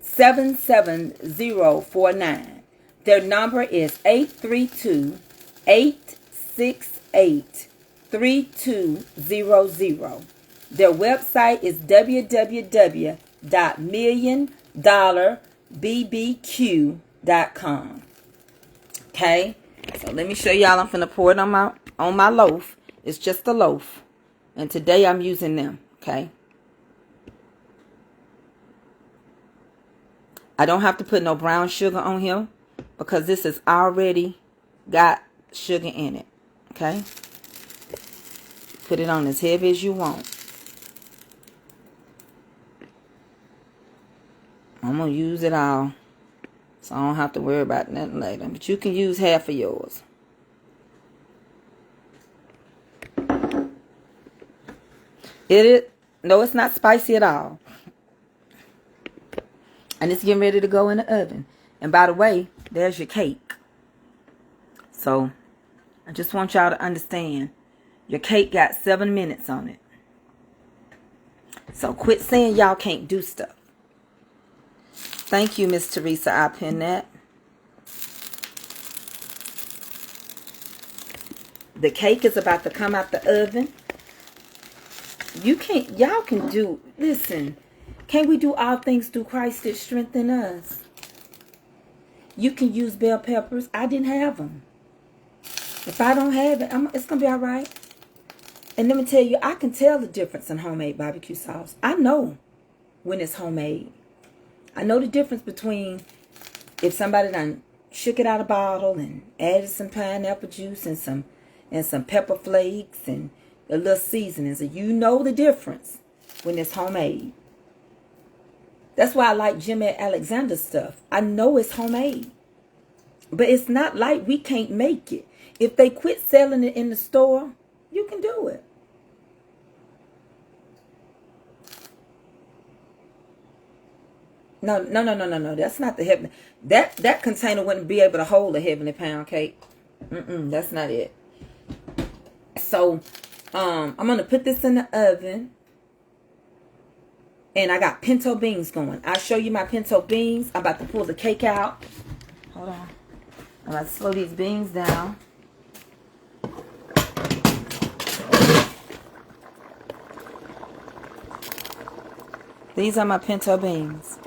77049. Their number is 832-868-3200. Their website is www.milliondollarbbq.com. Okay, so let me show y'all. I'm finna pour it on my loaf. It's just a loaf, and today I'm using them. Okay, I don't have to put no brown sugar on here because this has already got sugar in it. Okay, put it on as heavy as you want. I'm gonna use it all, so I don't have to worry about nothing later. But you can use half of yours. No, it's not spicy at all. And it's getting ready to go in the oven. And by the way, there's your cake. So, I just want y'all to understand. Your cake got 7 minutes on it. So, quit saying y'all can't do stuff. Thank you, Miss Teresa. I pin that. The cake is about to come out the oven. Y'all can do, listen, can't we do all things through Christ that strengthen us? You can use bell peppers. I didn't have them. If I don't have it, it's going to be all right. And let me tell you, I can tell the difference in homemade barbecue sauce. I know when it's homemade. I know the difference between if somebody done shook it out of a bottle and added some pineapple juice and some pepper flakes and a little seasoning. So you know the difference when it's homemade. That's why I like Jimmy Alexander stuff. I know it's homemade. But it's not like we can't make it. If they quit selling it in the store, you can do it. No. That's not the heavenly. That container wouldn't be able to hold a heavenly pound cake. That's not it. So, I'm going to put this in the oven. And I got pinto beans going. I'll show you my pinto beans. I'm about to pull the cake out. Hold on. I'm about to slow these beans down. These are my pinto beans.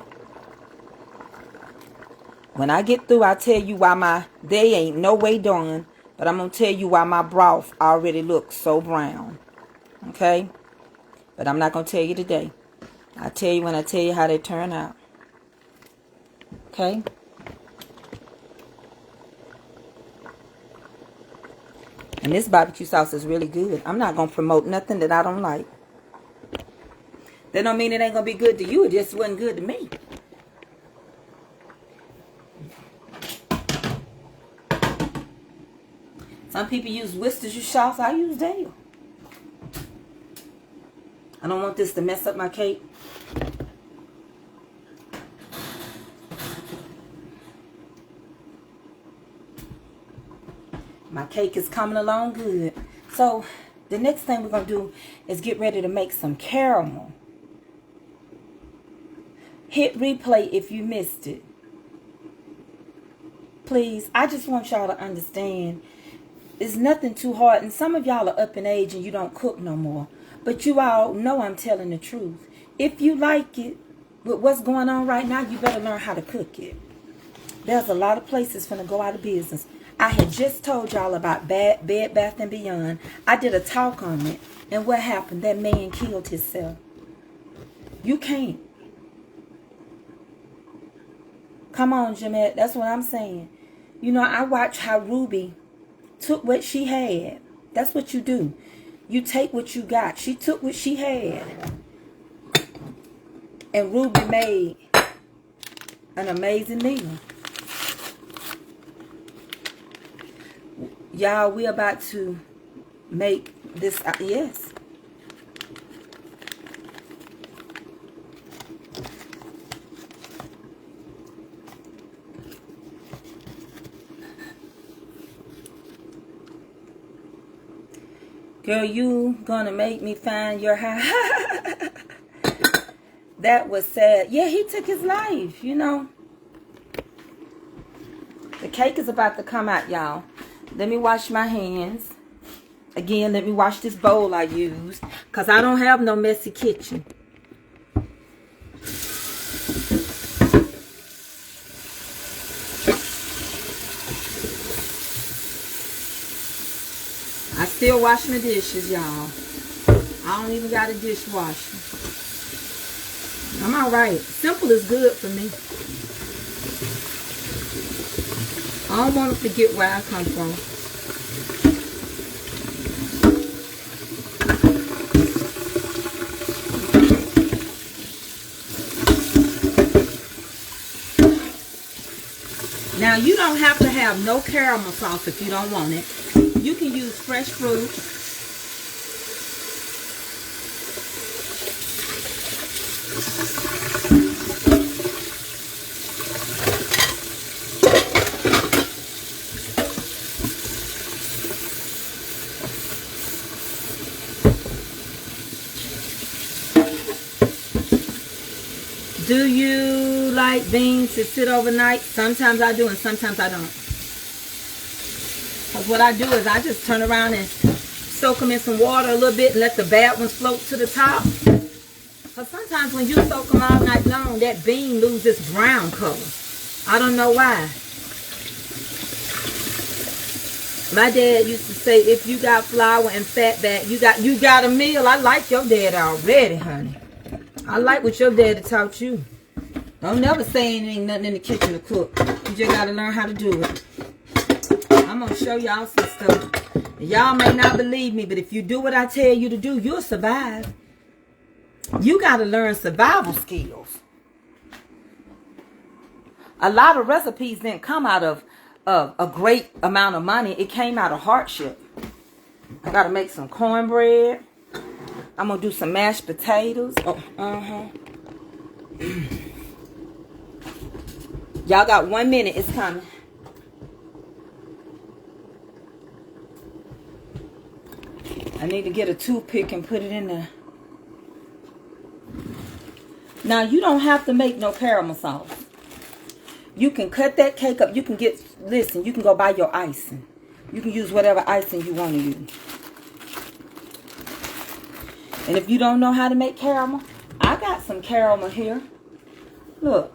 When I get through, I'll tell you why they ain't no way done. But I'm going to tell you why my broth already looks so brown. Okay? But I'm not going to tell you today. I'll tell you when I tell you how they turn out. Okay? And this barbecue sauce is really good. I'm not going to promote nothing that I don't like. That don't mean it ain't going to be good to you. It just wasn't good to me. Some people use Worcestershire sauce. I use Dale. I don't want this to mess up my cake. My cake is coming along good. So, the next thing we're going to do is get ready to make some caramel. Hit replay if you missed it. Please, I just want y'all to understand. It's nothing too hard. And some of y'all are up in age and you don't cook no more. But you all know I'm telling the truth. If you like it, with what's going on right now, you better learn how to cook it. There's a lot of places finna go out of business. I had just told y'all about Bed Bath & Beyond. I did a talk on it. And what happened? That man killed himself. You can't. Come on, Jeanette. That's what I'm saying. You know, I watched how Ruby took what she had. That's what you do. You take what you got. She took what she had. And Ruby made an amazing meal. Y'all, we about to make this. Yes. Girl, you gonna make me find your house. That was sad. Yeah, he took his life, you know. The cake is about to come out, y'all. Let me wash my hands. Again, let me wash this bowl I use, because I don't have no messy kitchen. I still wash my dishes, y'all. I don't even got a dishwasher. I'm alright. Simple is good for me. I don't want to forget where I come from. Now, you don't have to have no caramel sauce if you don't want it. You can use fresh fruit. Do you like beans to sit overnight? Sometimes I do and sometimes I don't. Because what I do is I just turn around and soak them in some water a little bit and let the bad ones float to the top. Because sometimes when you soak them all night long, that bean loses brown color. I don't know why. My dad used to say, if you got flour and fat back, you got a meal. I like your dad already, honey. I like what your daddy taught you. Don't never say ain't nothing in the kitchen to cook. You just got to learn how to do it. I'm going to show y'all some stuff. Y'all may not believe me, but if you do what I tell you to do, you'll survive. You got to learn survival skills. A lot of recipes didn't come out of a great amount of money. It came out of hardship. I got to make some cornbread. I'm going to do some mashed potatoes. Oh, Y'all got 1 minute. It's coming. I need to get a toothpick and put it in there. Now, you don't have to make no caramel sauce. You can cut that cake up. You can get, listen, you can go buy your icing. You can use whatever icing you want to use. And if you don't know how to make caramel, I got some caramel here. Look.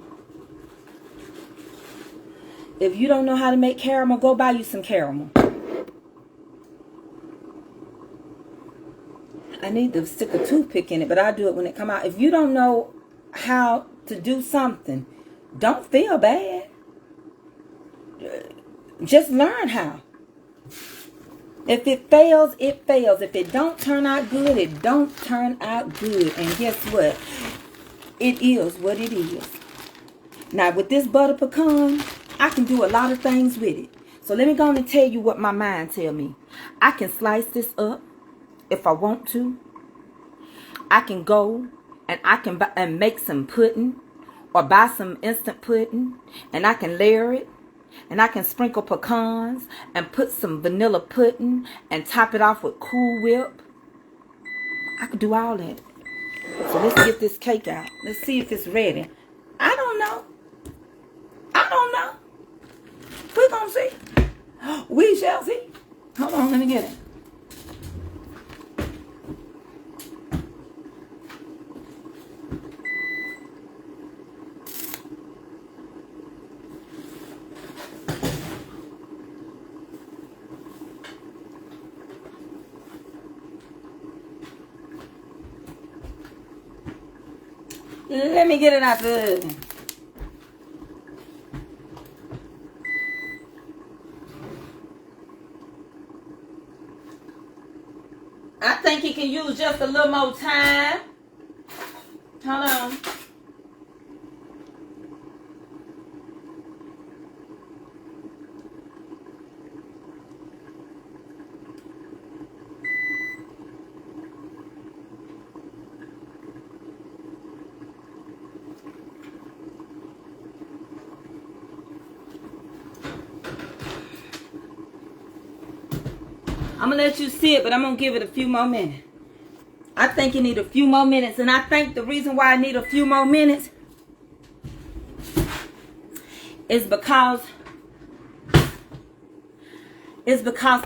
If you don't know how to make caramel, go buy you some caramel. I need to stick a toothpick in it, but I'll do it when it come out. If you don't know how to do something, don't feel bad. Just learn how. If it fails, it fails. If it don't turn out good, it don't turn out good. And guess what? It is what it is. Now, with this butter pecan, I can do a lot of things with it. So let me go on and tell you what my mind tell me. I can slice this up if I want to. I can go and I can buy and make some pudding or buy some instant pudding, and I can layer it. And I can sprinkle pecans and put some vanilla pudding and top it off with Cool Whip. I could do all that. So let's get this cake out. Let's see if it's ready. I don't know. I don't know. We're going to see. We shall see. Hold on, let me get it. Let me get it out the oven. can use just a little more time. Hold on. I'm going to let you see it, but I'm going to give it a few more minutes. I think you need a few more minutes. And I think the reason why I need a few more minutes is because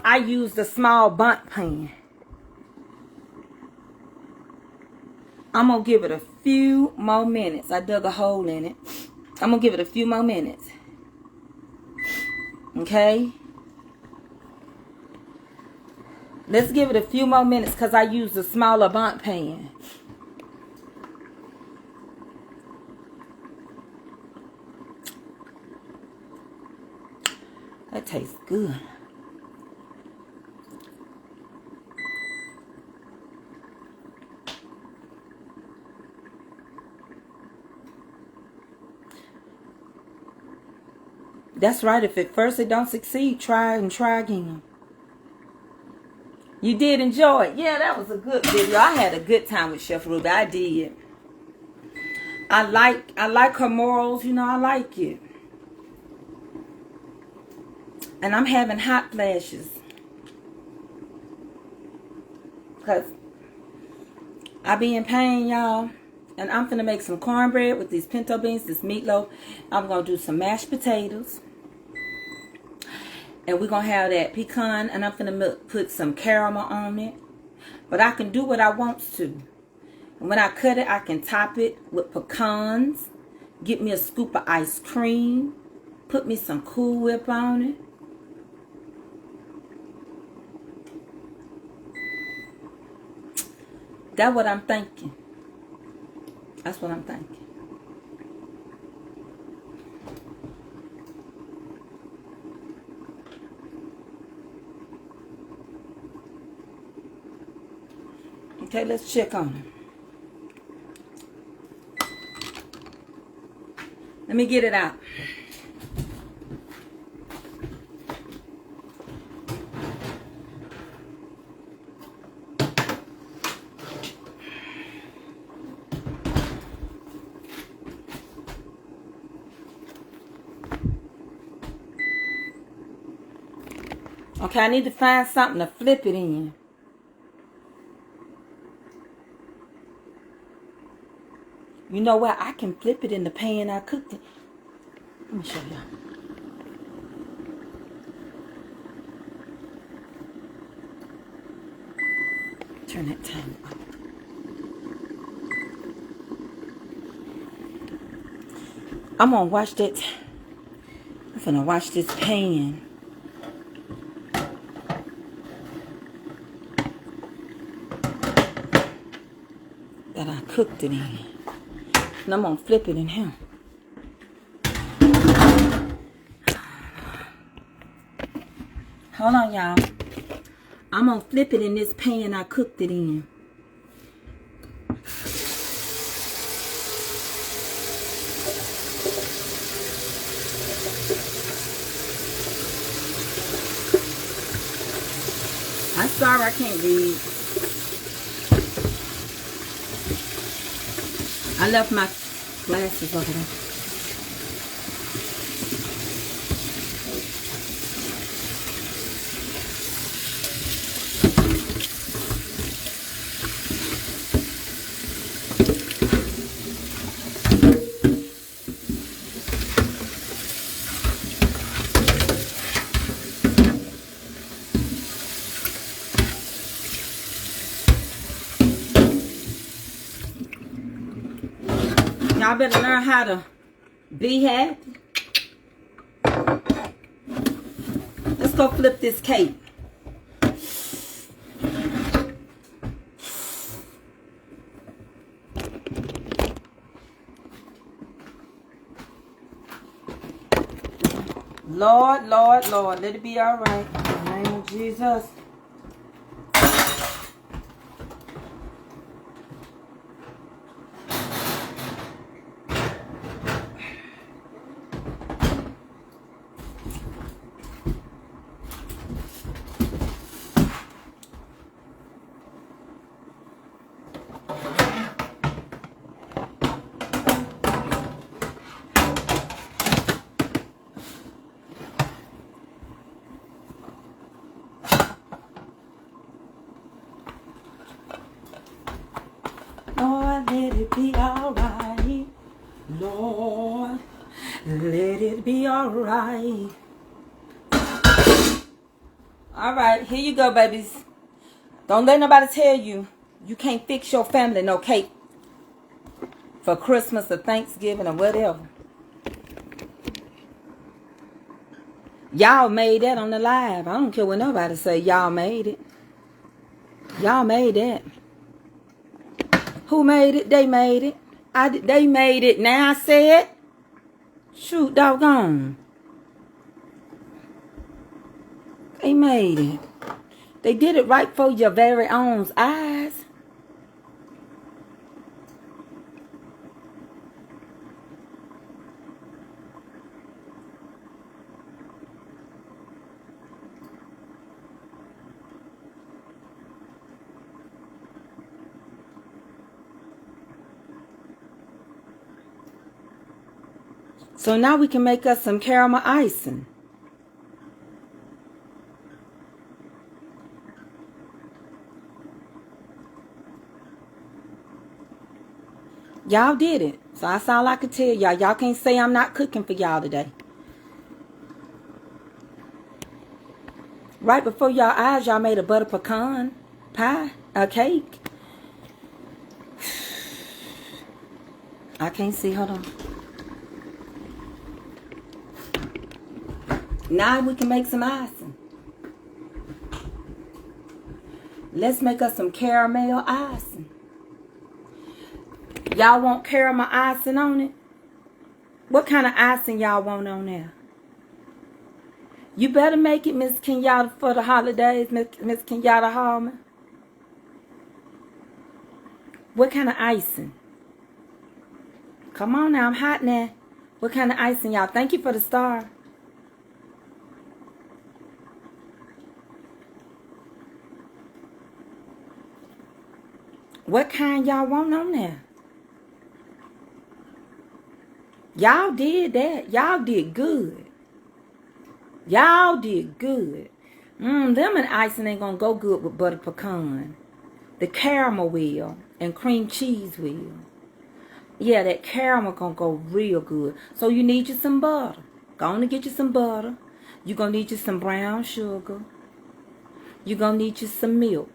I use the small bundt pan. I'm going to give it a few more minutes. I dug a hole in it. I'm going to give it a few more minutes. Okay? Let's give it a few more minutes because I use the smaller bundt pan. That tastes good. That's right. If at first it don't succeed, try and try again. You did enjoy it. Yeah, that was a good video. I had a good time with Chef Ruby. I did. I like her morals. You know, I like it. And I'm having hot flashes. Because I be in pain, y'all. And I'm finna make some cornbread with these pinto beans, this meatloaf. I'm going to do some mashed potatoes. And we're going to have that pecan. And I'm finna put some caramel on it. But I can do what I want to. And when I cut it, I can top it with pecans. Get me a scoop of ice cream. Put me some Cool Whip on it. That's what I'm thinking. That's what I'm thinking. Okay, let's check on them. Let me get it out. Okay, I need to find something to flip it in. You know what? I can flip it in the pan I cooked it. Let me show y'all. Turn that timer off. I'm gonna wash that. I'm gonna wash this pan. That I cooked it in. And I'm going to flip it in here. Hold on, y'all. I'm going to flip it in this pan I cooked it in. I'm sorry I can't read. I left my glasses over there. Y'all better learn how to be happy. Let's go flip this cake. Lord, Lord, Lord, let it be all right. In the name of Jesus. let it be alright. Lord, let it be alright. Alright, here you go, babies. Don't let nobody tell you you can't fix your family no cake for Christmas or Thanksgiving or whatever. Y'all made that on the live. I don't care what nobody say. Y'all made it. Y'all made that. Who made it? They made it. They made it. Now I said, shoot, doggone. They made it. They did it right for your very own eyes. So now we can make us some caramel icing. Y'all did it. So that's all I can tell y'all. Y'all can't say I'm not cooking for y'all today. Right before y'all eyes, y'all made a butter pecan pie, a cake. I can't see. Hold on. Now we can make some icing. Let's make us some caramel icing. Y'all want caramel icing on it? What kind of icing y'all want on there? You better make it, Miss Kenyatta, for the holidays, Miss Kenyatta Hallman. What kind of icing? Come on now, I'm hot now. What kind of icing, y'all? Thank you for the star. What kind y'all want on there? Y'all did that. Y'all did good. Y'all did good. Them and icing ain't gonna go good with butter pecan. The caramel will and cream cheese will. Yeah, that caramel gonna go real good. So you need you some butter. Go on and get you some butter. You're gonna need you some brown sugar. You're gonna need you some milk.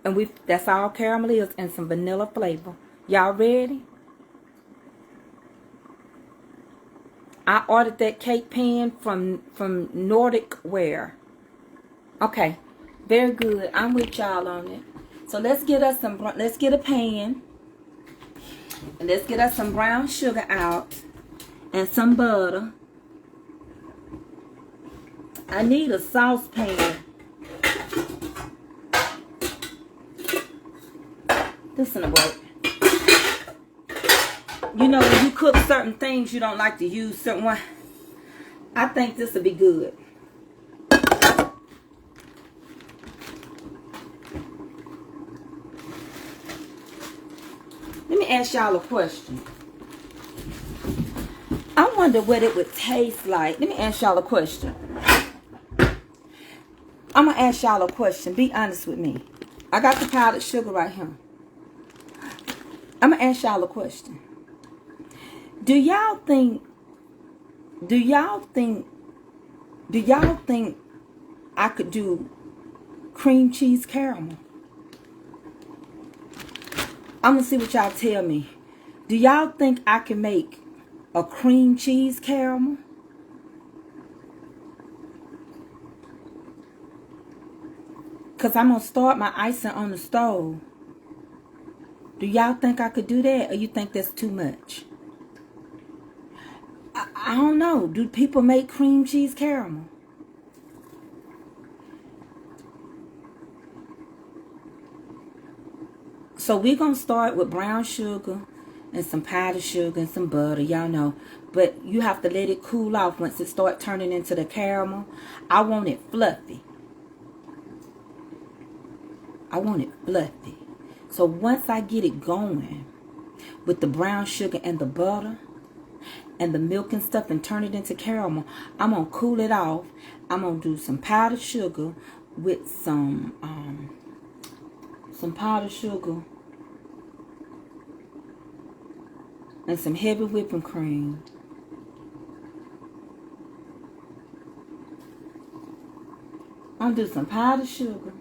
And that's all caramel is, and some vanilla flavor. Y'all ready? I ordered that cake pan from Nordic Ware. Okay, very good. I'm with y'all on it. So let's get a pan. And let's get us some brown sugar out and some butter. I need a saucepan. This isn't work. You know, when you cook certain things, you don't like to use certain one. I think this will be good. Let me ask y'all a question. I wonder what it would taste like. Let me ask y'all a question. I'm going to ask y'all a question. Be honest with me. I got the powdered sugar right here. I'm going to ask y'all a question. Do y'all think I could do cream cheese caramel? I'm going to see what y'all tell me. Do y'all think I can make a cream cheese caramel? Because I'm going to start my icing on the stove. Do y'all think I could do that? Or you think that's too much? I don't know. Do people make cream cheese caramel? So we're going to start with brown sugar and some powdered sugar and some butter. Y'all know. But you have to let it cool off once it starts turning into the caramel. I want it fluffy. I want it fluffy. So once I get it going with the brown sugar and the butter and the milk and stuff and turn it into caramel, I'm going to cool it off. I'm going to do some powdered sugar with some powdered sugar and some heavy whipping cream. I'm gonna do some powdered sugar,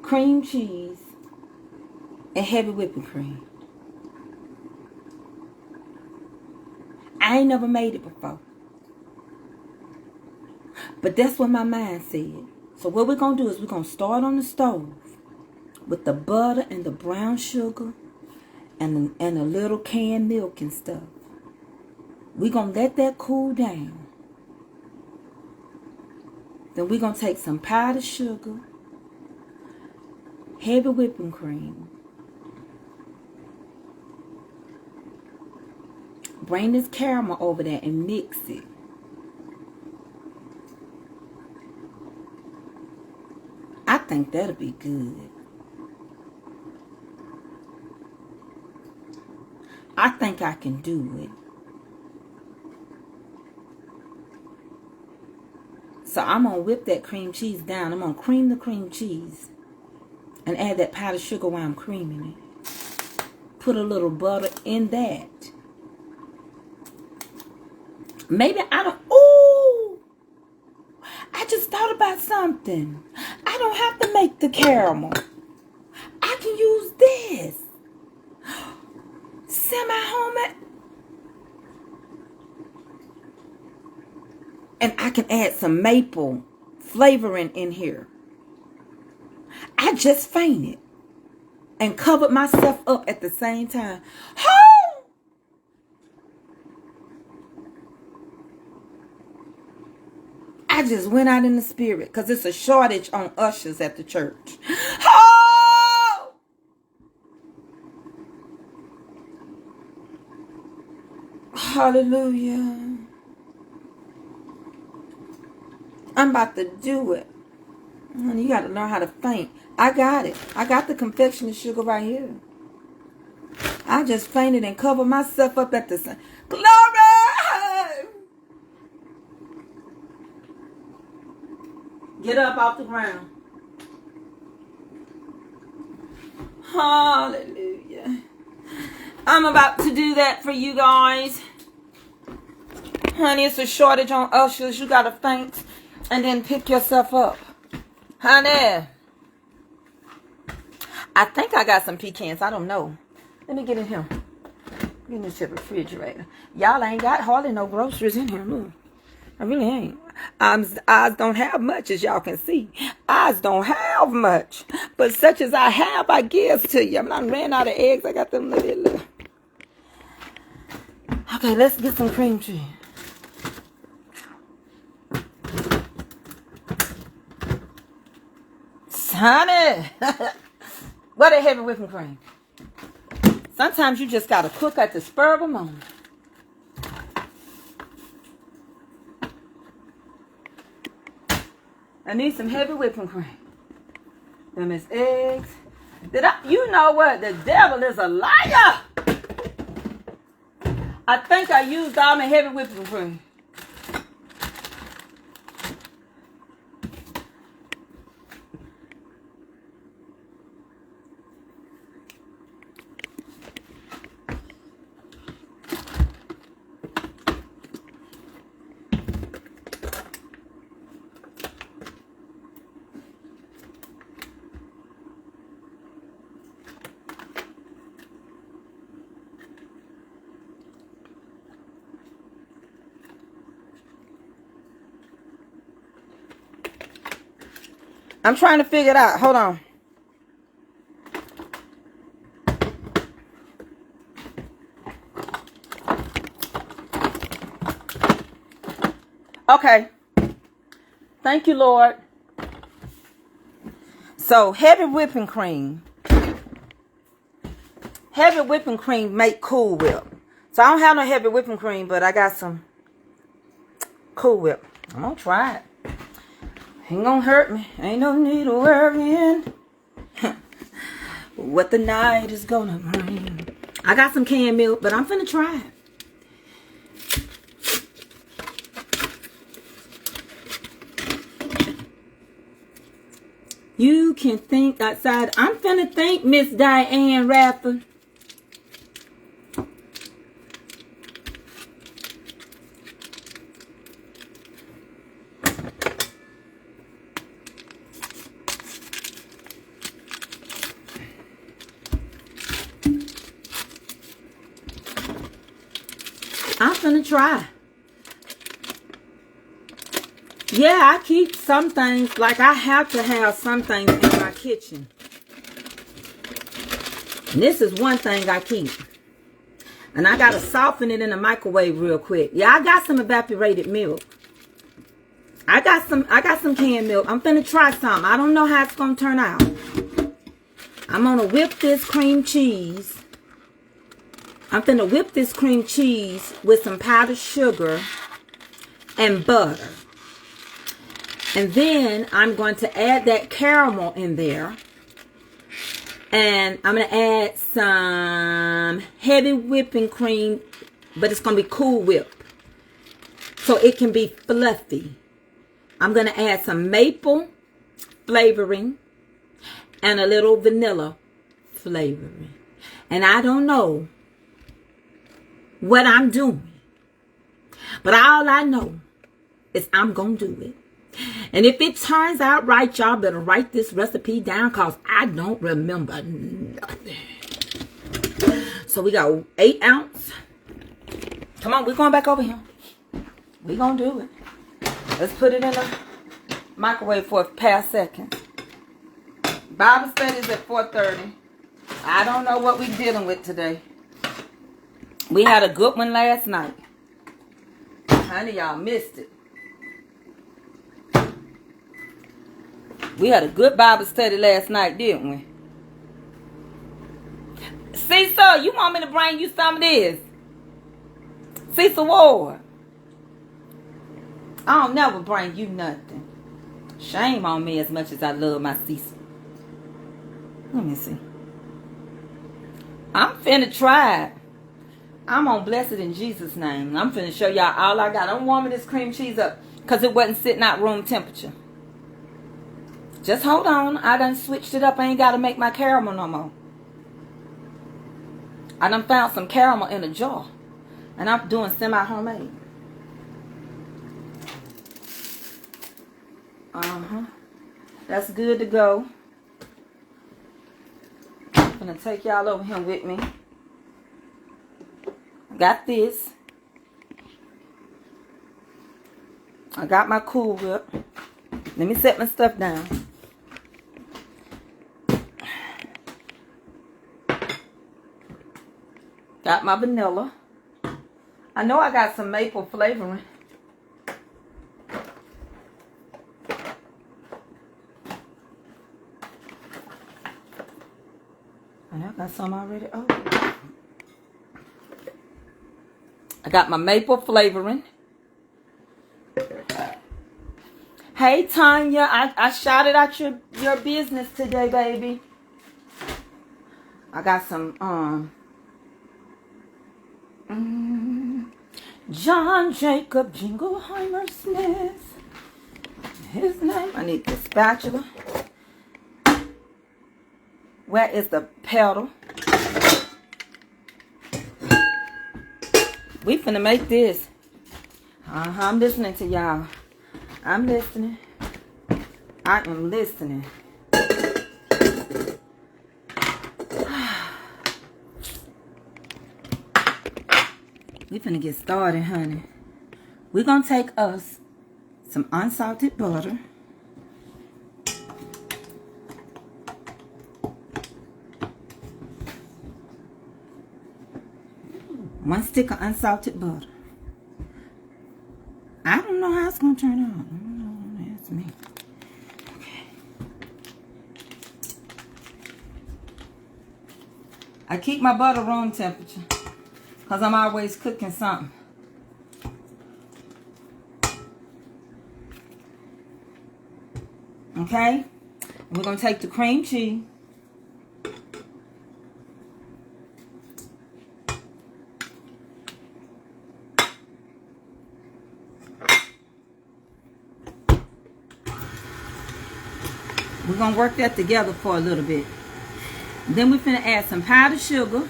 cream cheese, and heavy whipping cream. I ain't never made it before, but that's what my mind said. So what we're gonna do is we're gonna start on the stove with the butter and the brown sugar and a little canned milk and stuff. We're gonna let that cool down. Then we're going to take some powdered sugar, heavy whipping cream. Bring this caramel over there and mix it. I think that'll be good. I think I can do it. So I'm going to whip that cream cheese down. I'm going to cream the cream cheese and add that powdered sugar while I'm creaming it. Put a little butter in that. Maybe I don't... Ooh! I just thought about something. I don't have to make the caramel. I can use this. Semi-homemade. And I can add some maple flavoring in here. I just fainted and covered myself up at the same time. Oh! I just went out in the spirit because it's a shortage on ushers at the church. Oh! Hallelujah. I'm about to do it. Honey, you got to learn how to faint. I got it. I got the confectionery sugar right here. I just fainted and covered myself up at the sun. Glory! Get up off the ground. Hallelujah. I'm about to do that for you guys. Honey, it's a shortage on ushers. You got to faint and then pick yourself up. Honey. I think I got some pecans. I don't know. Let me get in here. Get in this refrigerator. Y'all ain't got hardly no groceries in here. Look. I really ain't. Eyes don't have much, as y'all can see. Eyes don't have much. But such as I have, I give to you. I'm not ran out of eggs. I got them little. Okay, let's get some cream cheese. Honey, what a heavy whipping cream. Sometimes you just got to cook at the spur of a moment. I need some heavy whipping cream. Them is eggs. You know what? The devil is a liar. I think I used all my heavy whipping cream. I'm trying to figure it out. Hold on. Okay. Thank you, Lord. So, heavy whipping cream. Heavy whipping cream make Cool Whip. So, I don't have no heavy whipping cream, but I got some Cool Whip. I'm going to try it. Ain't gonna hurt me. Ain't no need of worrying what the night is gonna bring. I got some canned milk, but I'm finna try it. You can think outside. I'm finna think, Miss Diane Radford. finna try. Yeah, I keep some things, like I have to have some things in my kitchen. And this is one thing I keep. And I gotta soften it in the microwave real quick. Yeah, I got some evaporated milk. I got some canned milk. I'm finna try some. I don't know how it's gonna turn out. I'm gonna whip this cream cheese. I'm finna whip this cream cheese with some powdered sugar and butter. And then I'm going to add that caramel in there. And I'm going to add some heavy whipping cream, but it's going to be Cool Whip, so it can be fluffy. I'm going to add some maple flavoring and a little vanilla flavoring. And I don't know what I'm doing, but all I know is I'm going to do it. And if it turns out right, y'all better write this recipe down, because I don't remember nothing. So we got 8 ounce. Come on, we're going back over here. We're going to do it. Let's put it in the microwave for a past second. Bible study is at 4:30. I don't know what we're dealing with today. We had a good one last night. Honey, y'all missed it. We had a good Bible study last night, didn't we? Cecil, you want me to bring you some of this? Cecil Ward. I don't never bring you nothing. Shame on me, as much as I love my Cecil. Let me see. I'm finna try it. I'm on Blessed in Jesus' name. I'm finna show y'all all I got. I'm warming this cream cheese up because it wasn't sitting out room temperature. Just hold on. I done switched it up. I ain't got to make my caramel no more. I done found some caramel in a jar. And I'm doing semi-homemade. That's good to go. I'm going to take y'all over here with me. Got this. I got my Cool Whip. Let me set my stuff down. Got my vanilla. I know I got some maple flavoring. And I got some already. Oh. I got my maple flavoring. Hey, Tanya. I shouted out your business today, baby. I got some, John Jacob Jingleheimer Smith. His name. I need the spatula. Where is the pedal? We finna make this. I'm listening to y'all. I'm listening. I am listening. We finna get started, honey. We're gonna take us some unsalted butter. One stick of unsalted butter. I don't know how it's gonna turn out. I don't know. That's me. Okay. I keep my butter room temperature because I'm always cooking something. Okay? We're gonna take the cream cheese. We're going to work that together for a little bit. Then we're finna add some powdered sugar.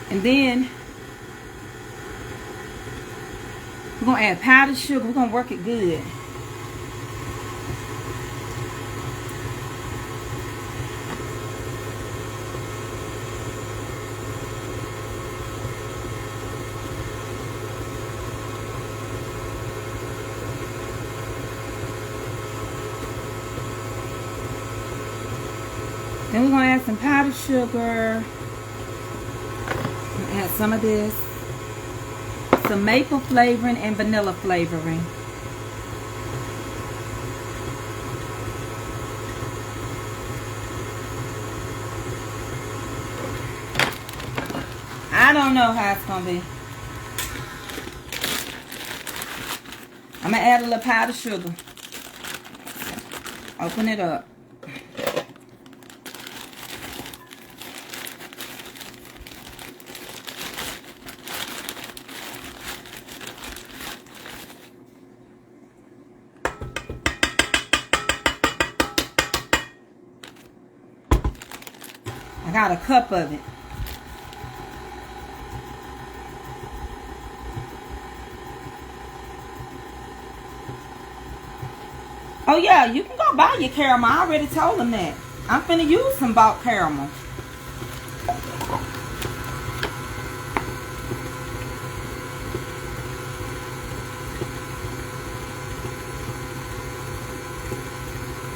And then we're going to add powdered sugar. We're going to work it good. Then we're going to add some powdered sugar. Add some of this. Some maple flavoring and vanilla flavoring. I don't know how it's going to be. I'm going to add a little powdered sugar. Open it up. I got a cup of it. Oh yeah, you can go buy your caramel. I already told them that. I'm finna use some bought caramel.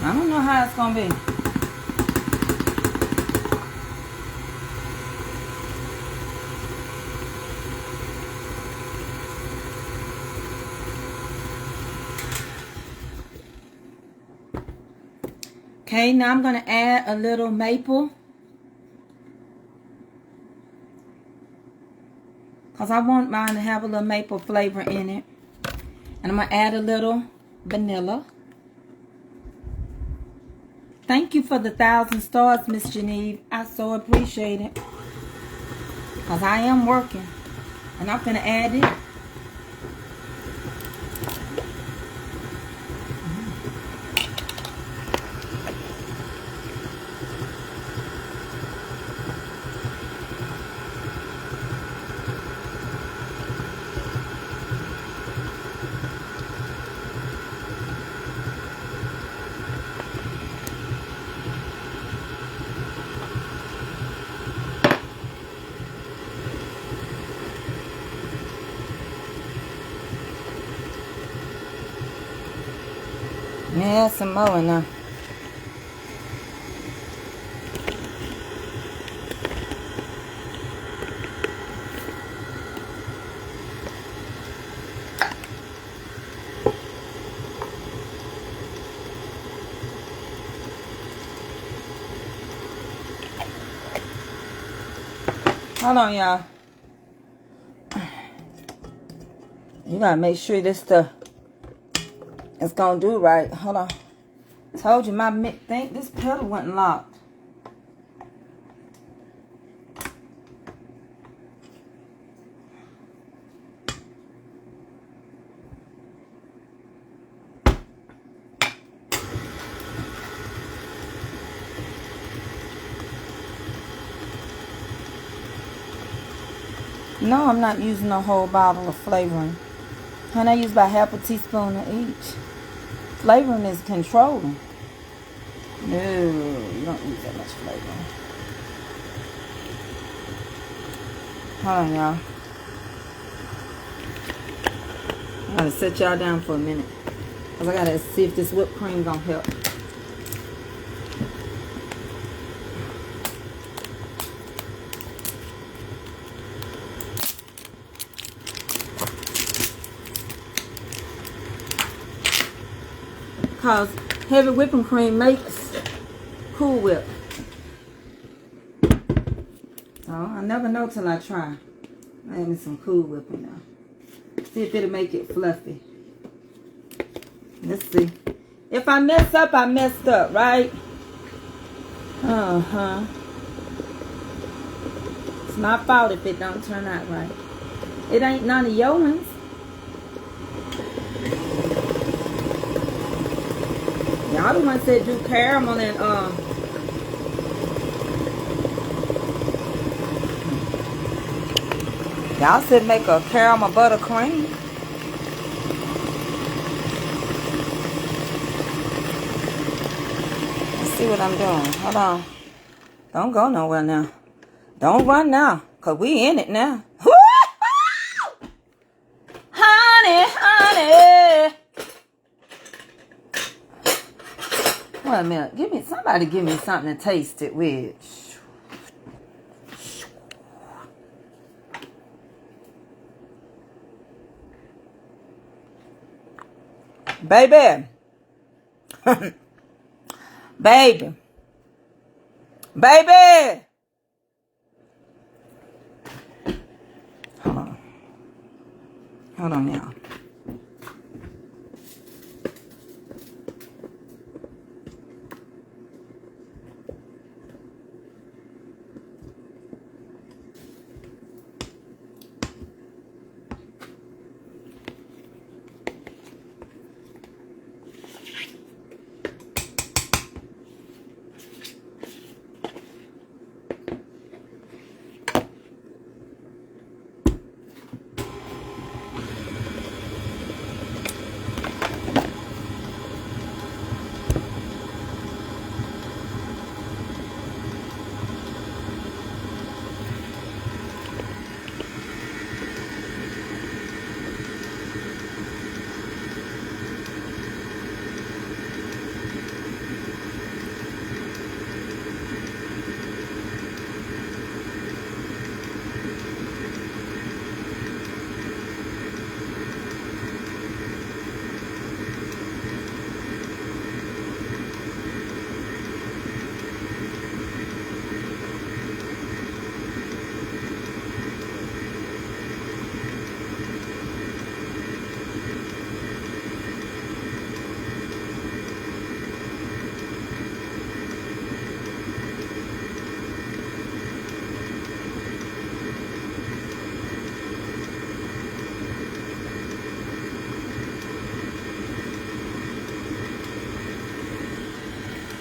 I don't know how it's gonna be. Okay, now I'm going to add a little maple. Because I want mine to have a little maple flavor in it. And I'm going to add a little vanilla. Thank you for the 1,000 stars, Miss Geneve. I so appreciate it. Because I am working. And I'm going to add it. Yeah, some more in there. Hold on, y'all. You gotta make sure this stuff is gonna do right. Hold on. Told you my think this pedal wasn't locked. No, I'm not using a whole bottle of flavoring. And I use about half a teaspoon of each. Flavoring is controlling. No, you don't use that much flavoring. Hold on, y'all. I gotta set y'all down for a minute. Because I gotta see if this whipped cream gonna help. Because heavy whipping cream makes Cool Whip. So I never know till I try. Add me some Cool Whip in there. See if it'll make it fluffy. Let's see. If I mess up, I messed up, right? It's my fault if it don't turn out right. It ain't none of your ones. Y'all the ones that do caramel and y'all said make a caramel buttercream. Let's see what I'm doing. Hold on. Don't go nowhere now. Don't run now, cause we in it now. Honey, honey. a minute. Somebody give me something to taste it with. Baby. Baby. Baby. Hold on. Hold on now.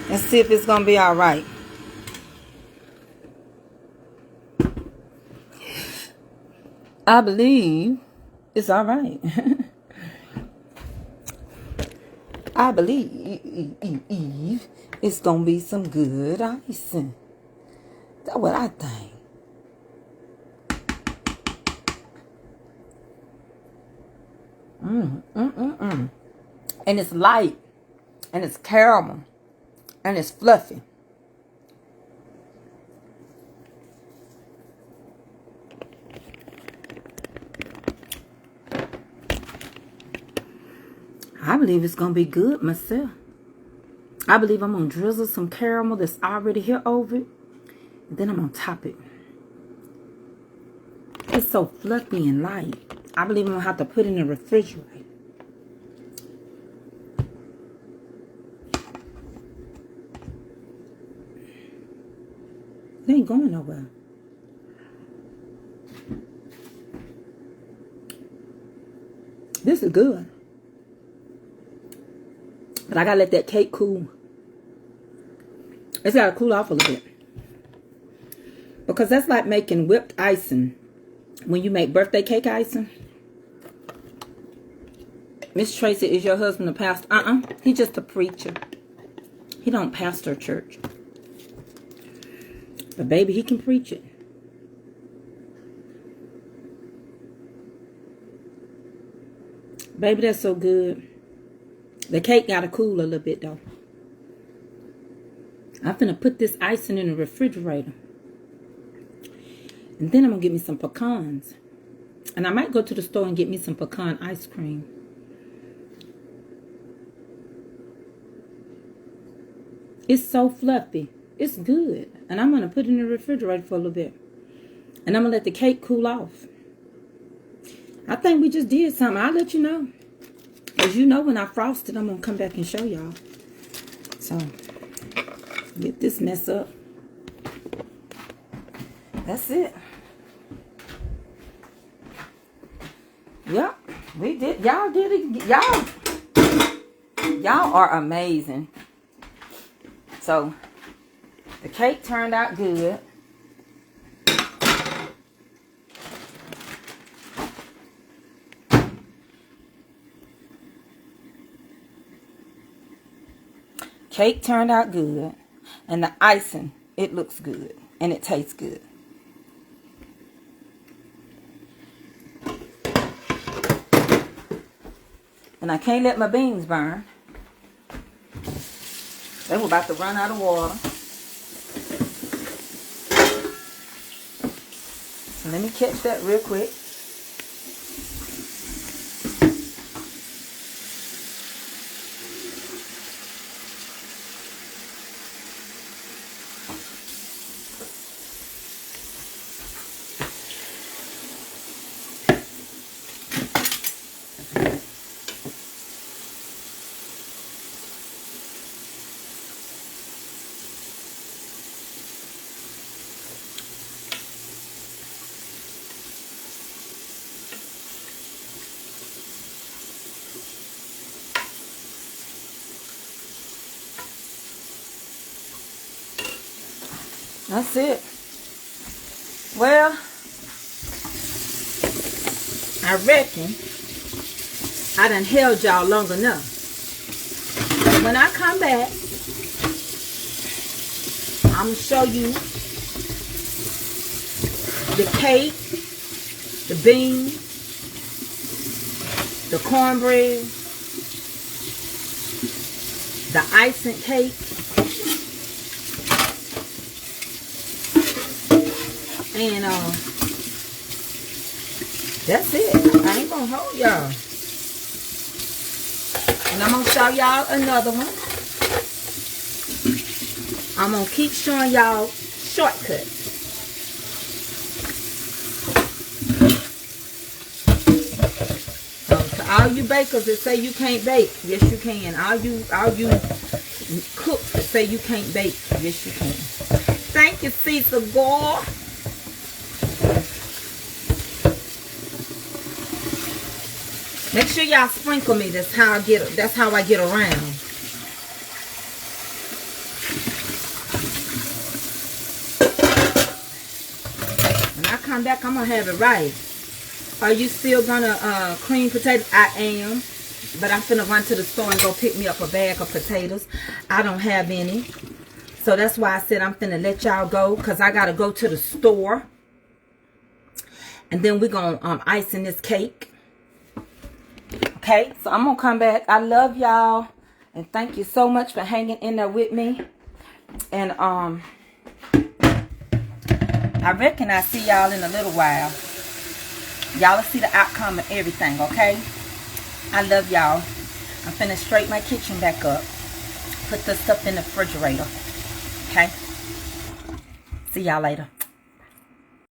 Let's see if it's going to be all right. I believe it's all right. I believe it's going to be some good icing. That's what I think. And it's light. And it's caramel. And it's fluffy. I believe it's going to be good myself. I believe I'm going to drizzle some caramel that's already here over it. And then I'm going to top it. It's so fluffy and light. I believe I'm going to have to put it in the refrigerator. It ain't going nowhere. This is good. But I gotta let that cake cool. It's gotta cool off a little bit. Because that's like making whipped icing. When you make birthday cake icing. Miss Tracy, is your husband a pastor? He just a preacher. He don't pastor a church. But baby, he can preach it. Baby, that's so good. The cake gotta cool a little bit though. I'm finna put this icing in the refrigerator. And then I'm gonna get me some pecans. And I might go to the store and get me some pecan ice cream. It's so fluffy. It's good. And I'm going to put it in the refrigerator for a little bit. And I'm going to let the cake cool off. I think we just did something. I'll let you know. As you know, when I frost it, I'm going to come back and show y'all. So, get this mess up. That's it. Yep. We did. Y'all did it. Y'all are amazing. So, the cake turned out good. Cake turned out good. And the icing, it looks good. And it tastes good. And I can't let my beans burn. They were about to run out of water. So let me catch that real quick. That's it. Well, I reckon I done held y'all long enough. But when I come back, I'm going to show you the cake, the beans, the cornbread, the icing cake, and that's it. I ain't gonna hold y'all. And I'm gonna show y'all another one. I'm gonna keep showing y'all shortcuts. To all you bakers that say you can't bake, yes you can. All you cooks that say you can't bake, yes you can. Thank you, Cecil Gore. Make sure y'all sprinkle me. That's how I get around. When I come back, I'm gonna have it right. Are you still gonna cream potatoes? I am. But I'm finna run to the store and go pick me up a bag of potatoes. I don't have any. So that's why I said I'm finna let y'all go, because I gotta go to the store. And then we're gonna ice in this cake. Okay, so I'm gonna come back. I love y'all, and thank you so much for hanging in there with me. And I reckon I'll see y'all in a little while. Y'all will see the outcome of everything, okay? I love y'all. I'm finna straighten my kitchen back up. Put this stuff in the refrigerator. Okay? See y'all later.